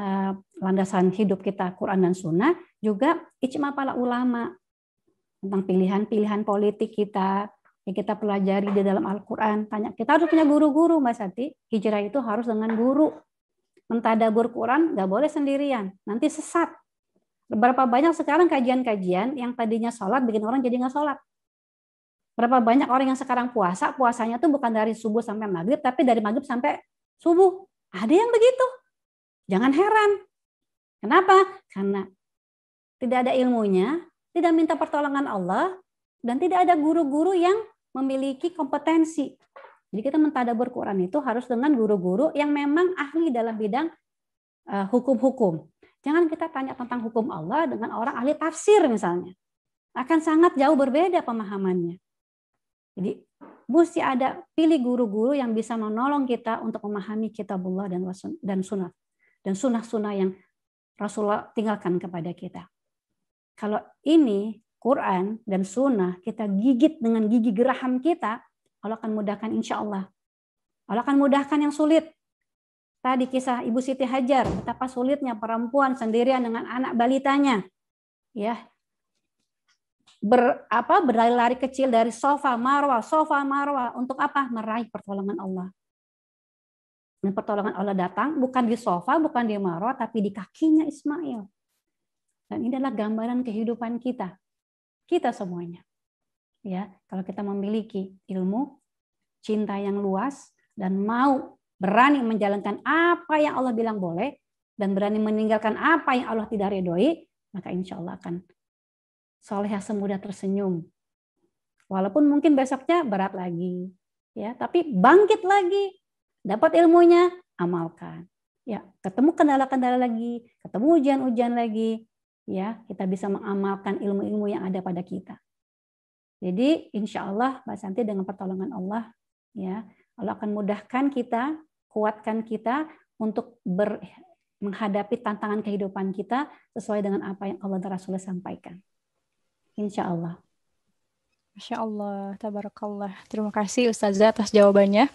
landasan hidup kita Quran dan Sunnah, juga ijma para ulama tentang pilihan-pilihan politik kita yang kita pelajari di dalam Al-Quran. Kita harus punya guru-guru, Mbak Sati. Hijrah itu harus dengan guru. Mentadabur Quran nggak boleh sendirian, nanti sesat. Berapa banyak sekarang kajian-kajian yang tadinya sholat bikin orang jadi nggak sholat. Berapa banyak orang yang sekarang puasanya tuh bukan dari subuh sampai maghrib, tapi dari maghrib sampai subuh. Ada yang begitu. Jangan heran. Kenapa? Karena tidak ada ilmunya, tidak minta pertolongan Allah, dan tidak ada guru-guru yang memiliki kompetensi. Jadi kita mentadabur Quran itu harus dengan guru-guru yang memang ahli dalam bidang hukum-hukum. Jangan kita tanya tentang hukum Allah dengan orang ahli tafsir misalnya. Akan sangat jauh berbeda pemahamannya. Jadi mesti ada pilih guru-guru yang bisa menolong kita untuk memahami kitabullah dan sunnah. Dan sunnah-sunnah yang Rasulullah tinggalkan kepada kita. Kalau ini Quran dan sunnah kita gigit dengan gigi geraham kita, Allah akan mudahkan insya Allah. Allah akan mudahkan yang sulit. Tadi kisah Ibu Siti Hajar, betapa sulitnya perempuan sendirian dengan anak balitanya. Ya. Berlari-lari kecil dari sofa marwah untuk apa? Meraih pertolongan Allah. Dan pertolongan Allah datang bukan di sofa, bukan di marwah, tapi di kakinya Ismail. Dan ini adalah gambaran kehidupan kita semuanya. Ya, kalau kita memiliki ilmu, cinta yang luas, dan mau berani menjalankan apa yang Allah bilang boleh, dan berani meninggalkan apa yang Allah tidak ridhoi, maka insya Allah akan solehah semudah tersenyum. Walaupun mungkin besoknya berat lagi, ya, tapi bangkit lagi, dapat ilmunya, amalkan. Ya, ketemu kendala-kendala lagi, ketemu ujian-ujian lagi, ya, kita bisa mengamalkan ilmu-ilmu yang ada pada kita. Jadi insya Allah Mbak Santi dengan pertolongan Allah, ya, Allah akan mudahkan kita, kuatkan kita untuk menghadapi tantangan kehidupan kita sesuai dengan apa yang Allah dan Rasulullah sampaikan. Insya Allah. Masya Allah, tabarakallah. Terima kasih Ustazah atas jawabannya.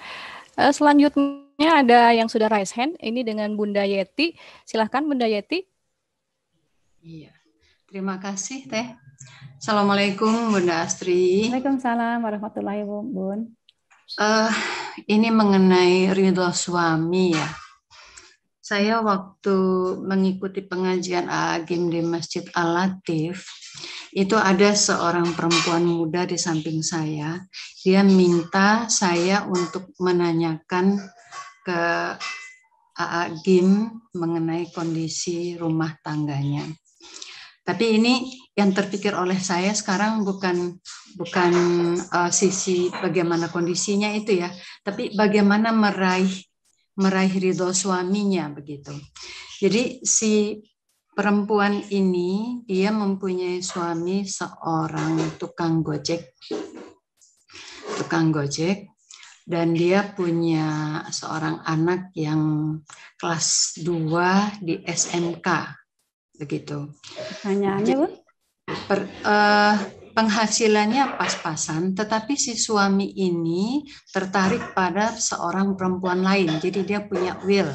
Selanjutnya ada yang sudah raise hand. Ini dengan Bunda Yeti. Silahkan Bunda Yeti. Iya, terima kasih Teh. Assalamualaikum Bunda Astri. Waalaikumsalam warahmatullahi wabarakatuh. Ini mengenai ridho suami ya. Saya waktu mengikuti pengajian Agim di Masjid Al-Latif, itu ada seorang perempuan muda di samping saya. Dia minta saya untuk menanyakan ke AA Gim mengenai kondisi rumah tangganya. Tapi ini yang terpikir oleh saya sekarang bukan sisi bagaimana kondisinya itu ya, tapi bagaimana meraih ridho suaminya begitu. Jadi si perempuan ini dia mempunyai suami seorang tukang gojek, dan dia punya seorang anak yang kelas 2 di SMK begitu. Pertanyaannya, Bu? Penghasilannya pas-pasan, tetapi si suami ini tertarik pada seorang perempuan lain. Jadi dia punya will.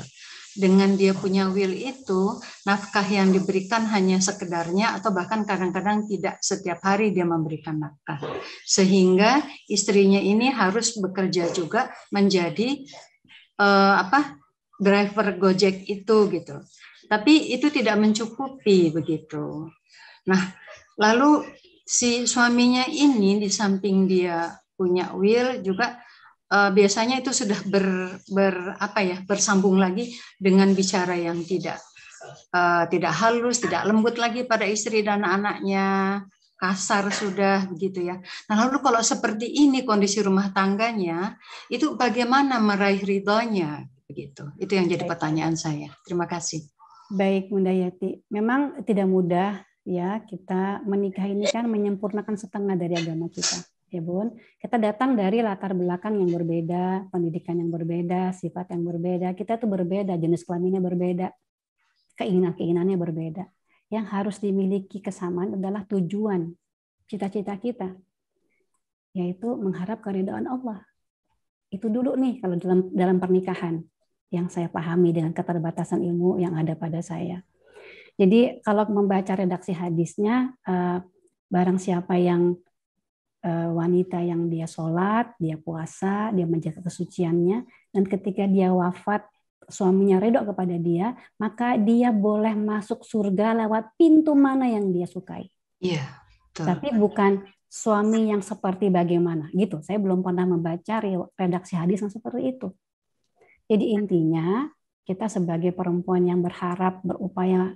Dengan dia punya will itu, nafkah yang diberikan hanya sekedarnya atau bahkan kadang-kadang tidak setiap hari dia memberikan nafkah. Sehingga istrinya ini harus bekerja juga menjadi driver Gojek itu gitu. Tapi itu tidak mencukupi begitu. Nah, lalu si suaminya ini di samping dia punya will juga biasanya itu sudah bersambung lagi dengan bicara yang tidak halus, tidak lembut lagi pada istri dan anaknya, kasar sudah begitu ya. Nah, lalu kalau seperti ini kondisi rumah tangganya, itu bagaimana meraih ridhonya begitu? Itu yang jadi pertanyaan saya. Terima kasih. Baik, Bunda Yati. Memang tidak mudah ya, kita menikah ini kan menyempurnakan setengah dari agama kita. Ya, Bun. Kita datang dari latar belakang yang berbeda, pendidikan yang berbeda, sifat yang berbeda. Kita tuh berbeda, jenis kelaminnya berbeda, keinginan-keinginannya berbeda. Yang harus dimiliki kesamaan adalah tujuan, cita-cita kita, yaitu mengharap keridhaan Allah. Itu dulu nih kalau dalam pernikahan yang saya pahami dengan keterbatasan ilmu yang ada pada saya. Jadi kalau membaca redaksi hadisnya, barang siapa yang wanita yang dia sholat, dia puasa, dia menjaga kesuciannya, dan ketika dia wafat, suaminya ridho kepada dia, maka dia boleh masuk surga lewat pintu mana yang dia sukai. Iya. Tapi bukan suami yang seperti bagaimana, gitu. Saya belum pernah membaca redaksi hadis yang seperti itu. Jadi intinya kita sebagai perempuan yang berharap, berupaya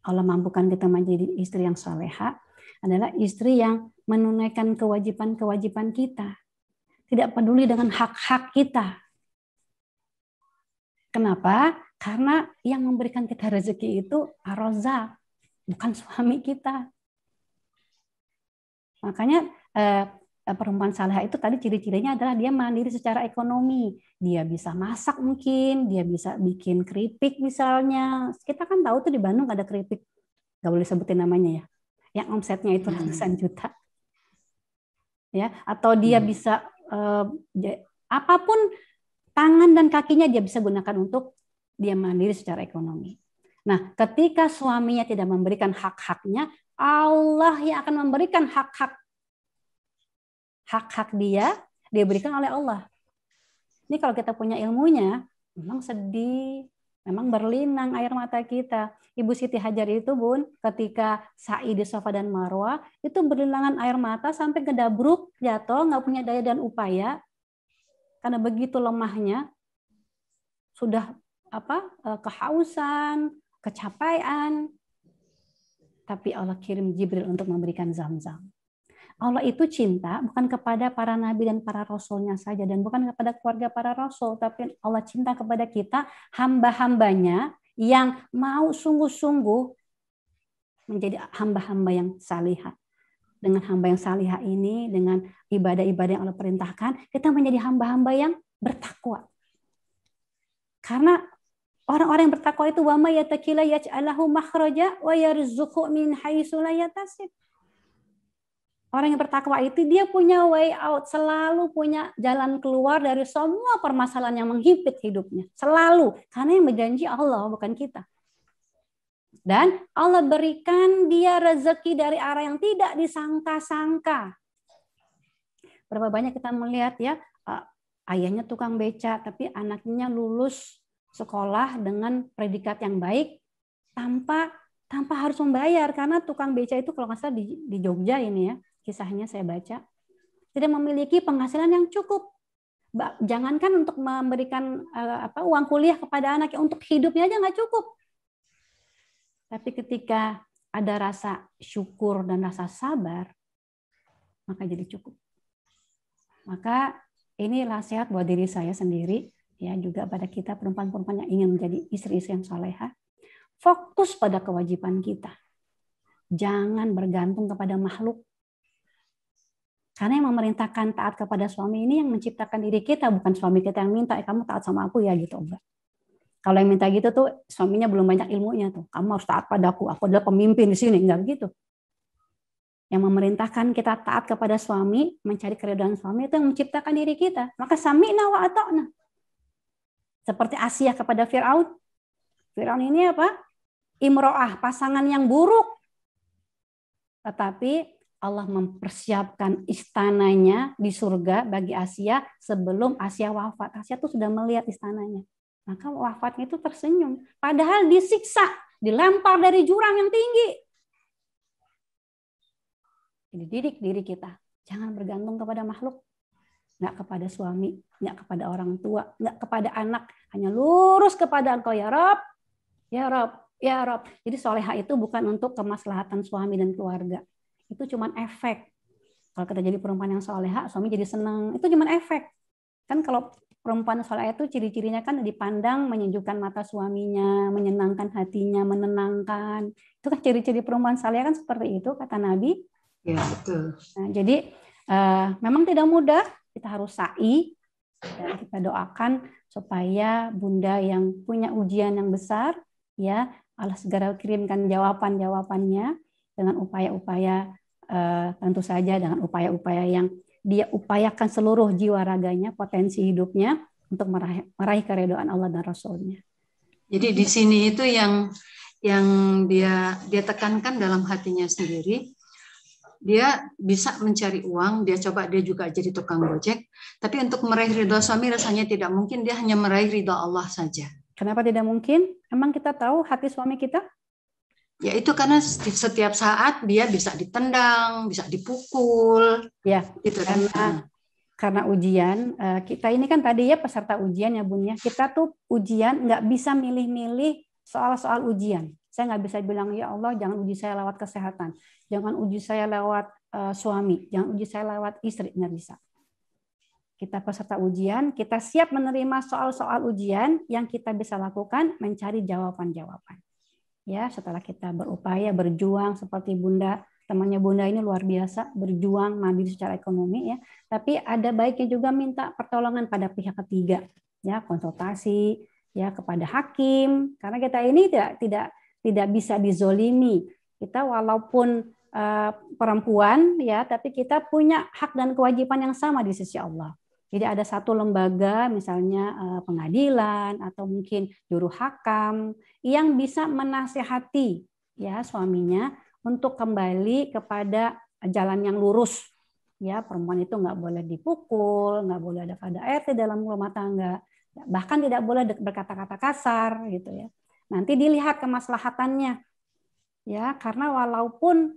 Allah mampukan kita menjadi istri yang saleha adalah istri yang menunaikan kewajiban-kewajiban kita. Tidak peduli dengan hak-hak kita. Kenapa? Karena yang memberikan kita rezeki itu Ar-Razzaq, bukan suami kita. Makanya perempuan saleh itu tadi ciri-cirinya adalah dia mandiri secara ekonomi. Dia bisa masak mungkin, dia bisa bikin keripik misalnya. Kita kan tahu tuh di Bandung ada keripik, nggak boleh sebutin namanya ya, yang omsetnya itu ratusan juta. Ya, atau dia bisa apapun tangan dan kakinya dia bisa gunakan untuk dia mandiri secara ekonomi. Nah, ketika suaminya tidak memberikan hak-haknya, Allah yang akan memberikan hak-hak dia berikan oleh Allah. Ini kalau kita punya ilmunya, memang sedih, memang berlinang air mata kita. Ibu Siti Hajar itu, Bun, ketika sa'i di Safa dan Marwah, itu berlinangan air mata sampai kedabruk, jatuh, nggak punya daya dan upaya, karena begitu lemahnya, sudah kehausan, kecapaian, tapi Allah kirim Jibril untuk memberikan Zam-Zam. Allah itu cinta bukan kepada para nabi dan para rasulnya saja, dan bukan kepada keluarga para rasul, tapi Allah cinta kepada kita, hamba-hambanya yang mau sungguh-sungguh menjadi hamba-hamba yang salihah. Dengan hamba yang salihah ini, dengan ibadah-ibadah yang Allah perintahkan, kita menjadi hamba-hamba yang bertakwa. Karena orang-orang yang bertakwa itu wa may yattaqilla yaj'al lahu makhraja wa yarzuqhu min haitsu la yahtasib. Orang yang bertakwa itu dia punya way out, selalu punya jalan keluar dari semua permasalahan yang menghimpit hidupnya. Selalu, karena yang berjanji Allah bukan kita. Dan Allah berikan dia rezeki dari arah yang tidak disangka-sangka. Berapa banyak kita melihat ya, ayahnya tukang beca, tapi anaknya lulus sekolah dengan predikat yang baik tanpa harus membayar, karena tukang beca itu kalau nggak salah di Jogja ini ya, kisahnya saya baca, tidak memiliki penghasilan yang cukup. Jangankan untuk memberikan uang kuliah kepada anak, untuk hidupnya aja nggak cukup. Tapi ketika ada rasa syukur dan rasa sabar, maka jadi cukup. Maka ini nasihat buat diri saya sendiri, ya, juga pada kita perempuan-perempuan yang ingin menjadi istri-istri yang salehah. Fokus pada kewajiban kita. Jangan bergantung kepada makhluk. Karena yang memerintahkan taat kepada suami ini yang menciptakan diri kita, bukan suami kita yang minta, kamu taat sama aku ya gitu, enggak. Kalau yang minta gitu tuh suaminya belum banyak ilmunya tuh. Kamu harus taat padaku, aku adalah pemimpin di sini, enggak begitu. Yang memerintahkan kita taat kepada suami, mencari keridhaan suami, itu yang menciptakan diri kita. Maka sami'na wa ata'na. Seperti Asia kepada Fir'aun. Fir'aun ini apa? Imro'ah, pasangan yang buruk. Tetapi Allah mempersiapkan istananya di surga bagi Asia sebelum Asia wafat. Asia tuh sudah melihat istananya. Maka wafatnya itu tersenyum. Padahal disiksa, dilempar dari jurang yang tinggi. Jadi didik diri kita. Jangan bergantung kepada makhluk. Nggak kepada suami, nggak kepada orang tua, nggak kepada anak. Hanya lurus kepada Engkau ya Rabb. Ya Rabb, ya Rabb. Jadi solehah itu bukan untuk kemaslahatan suami dan keluarga. Itu cuma efek. Kalau kita jadi perempuan yang solehah, suami jadi senang. Itu cuma efek. Kan kalau perempuan solehah itu ciri-cirinya kan dipandang menyejukkan mata suaminya, menyenangkan hatinya, menenangkan. Itu kan ciri-ciri perempuan solehah kan seperti itu kata Nabi. Ya, betul. Nah, jadi memang tidak mudah. Kita harus sa'i dan kita doakan supaya Bunda yang punya ujian yang besar, ya Allah segera kirimkan jawaban-jawabannya dengan upaya-upaya, tentu saja dengan upaya-upaya yang dia upayakan seluruh jiwa raganya, potensi hidupnya untuk meraih keridhaan Allah dan Rasul-Nya. Jadi di sini itu yang dia tekankan dalam hatinya sendiri. Dia bisa mencari uang, dia juga jadi tukang gojek, tapi untuk meraih ridha suami rasanya tidak mungkin, dia hanya meraih ridha Allah saja. Kenapa tidak mungkin? Emang kita tahu hati suami kita? Ya itu karena setiap saat dia bisa ditendang, bisa dipukul. Ya, gitu kan. Karena ujian, kita ini kan tadi ya peserta ujian ya Bun ya. Kita tuh ujian nggak bisa milih-milih soal-soal ujian. Saya nggak bisa bilang, ya Allah jangan uji saya lewat kesehatan. Jangan uji saya lewat suami. Jangan uji saya lewat istri. Nggak bisa. Kita peserta ujian, kita siap menerima soal-soal ujian, yang kita bisa lakukan mencari jawaban-jawaban. Ya, setelah kita berupaya, berjuang seperti Bunda, temannya Bunda ini luar biasa, berjuang mandiri secara ekonomi ya. Tapi ada baiknya juga minta pertolongan pada pihak ketiga, ya, konsultasi ya kepada hakim, karena kita ini tidak bisa dizolimi. Kita walaupun perempuan ya, tapi kita punya hak dan kewajiban yang sama di sisi Allah. Jadi ada satu lembaga misalnya pengadilan atau mungkin juru hakam yang bisa menasihati ya suaminya untuk kembali kepada jalan yang lurus. Ya, perempuan itu nggak boleh dipukul, nggak boleh ada KDRT dalam rumah tangga, bahkan tidak boleh berkata-kata kasar gitu ya. Nanti dilihat kemaslahatannya. Ya, karena walaupun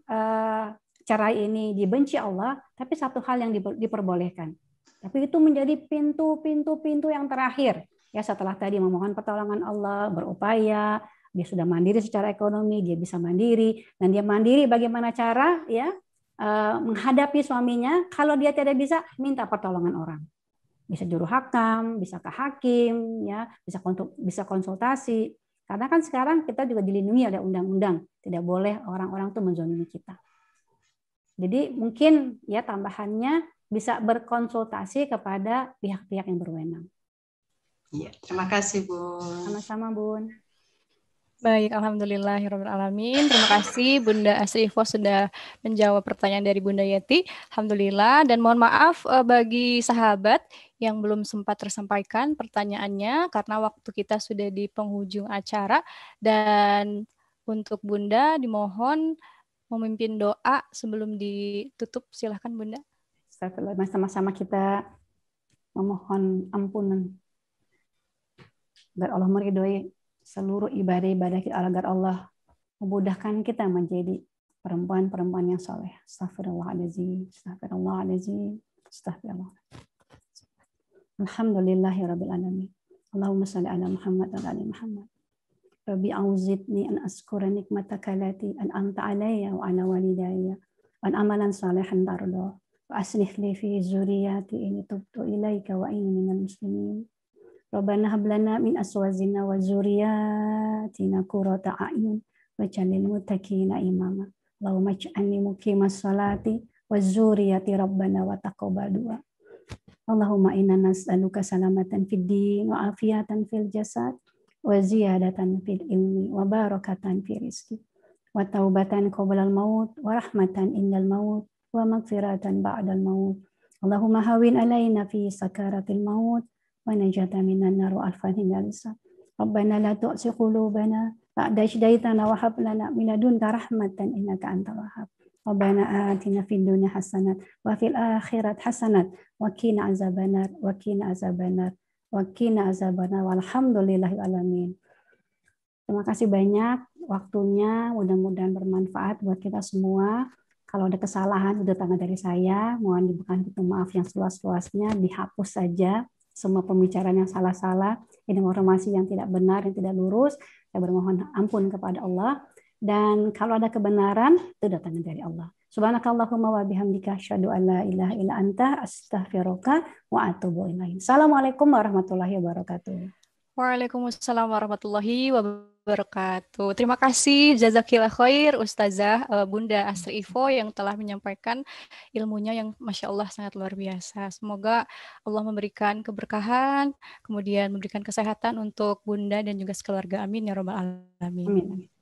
cara ini dibenci Allah, tapi satu hal yang diperbolehkan. Tapi itu menjadi pintu yang terakhir. Ya, setelah tadi memohon pertolongan Allah, berupaya, dia sudah mandiri secara ekonomi, dia bisa mandiri, dan dia mandiri bagaimana cara ya menghadapi suaminya. Kalau dia tidak bisa, minta pertolongan orang. Bisa juru hakam, bisa ke hakim, ya, bisa konsultasi. Karena kan sekarang kita juga dilindungi oleh undang-undang, tidak boleh orang-orang tuh menzalimi kita. Jadi mungkin ya tambahannya bisa berkonsultasi kepada pihak-pihak yang berwenang. Iya, terima kasih Bun. Sama-sama Bun. Baik, alhamdulillahirrahmanirrahim. Terima kasih Bunda Asri Ifo sudah menjawab pertanyaan dari Bunda Yeti. Alhamdulillah, dan mohon maaf bagi sahabat yang belum sempat tersampaikan pertanyaannya karena waktu kita sudah di penghujung acara, dan untuk Bunda dimohon memimpin doa sebelum ditutup. Silahkan Bunda. Sama-sama kita memohon ampunan agar Allah meridhoi seluruh ibadah-ibadah kita, agar Allah memudahkan kita menjadi perempuan-perempuan yang soleh. Astagfirullahaladzim, astagfirullahaladzim, astagfirullah. Alhamdulillahi rabbil alamin. Allahumma shalli ala Muhammad wa ala ali Muhammad. Rabbi auzidni an askura nikmataka allati an'amta alayya wa ala walidayya wa an amalan salihan tardah wa aslih li fi dzurriyyati inni tubtu ilaika wa inni minal muslimin. Rabbana hab lana min azwajina wa dzurriyyatina qurrata a'yun waj'alna muttaqina imama. Allahumma ij'alni muqimas sholati wa dzurriyyati rabbana wa taqabbal du'a. Allahumma inna nas'aluka salamatan fid din wa afiatan fil jasad wa ziyadatan fil ilmi wa barakatan fil rizqi wa taubatan qoblal maut wa rahmatan indal maut wa maghfiratan ba'dal maut. Allahumma hawin alaina fi sakaratil maut wa najatan minan nar wa alfan hindal hisab. Rabbana la tu'si qulubana ba'da idh hadaitana wa hab lana min ladunka rahmatan innaka antal wahhab. Rabbana atina fid dunya hasanah wa fil akhirati hasanah wa qina azabannar wa qina azabannar wa qina azabannar walhamdulillahi alamin. Terima kasih banyak waktunya, mudah-mudahan bermanfaat buat kita semua. Kalau ada kesalahan sudut tangan dari saya, mohon diberikan maaf yang seluas-luasnya, dihapus saja semua pembicaraan yang salah-salah, informasi yang tidak benar, yang tidak lurus. Saya bermohon ampun kepada Allah. Dan kalau ada kebenaran, itu datangnya dari Allah. Subhanakallahumma wa bihamdika asyhadu an la ilaha illa anta astaghfiruka wa atubu ilaik. Assalamualaikum warahmatullahi wabarakatuh. Waalaikumsalam warahmatullahi wabarakatuh. Terima kasih jazakillah khair Ustazah Bunda Asri Ivo yang telah menyampaikan ilmunya yang Masya Allah sangat luar biasa. Semoga Allah memberikan keberkahan, kemudian memberikan kesehatan untuk Bunda dan juga sekeluarga. Amin ya Rabbal Alamin. Amin.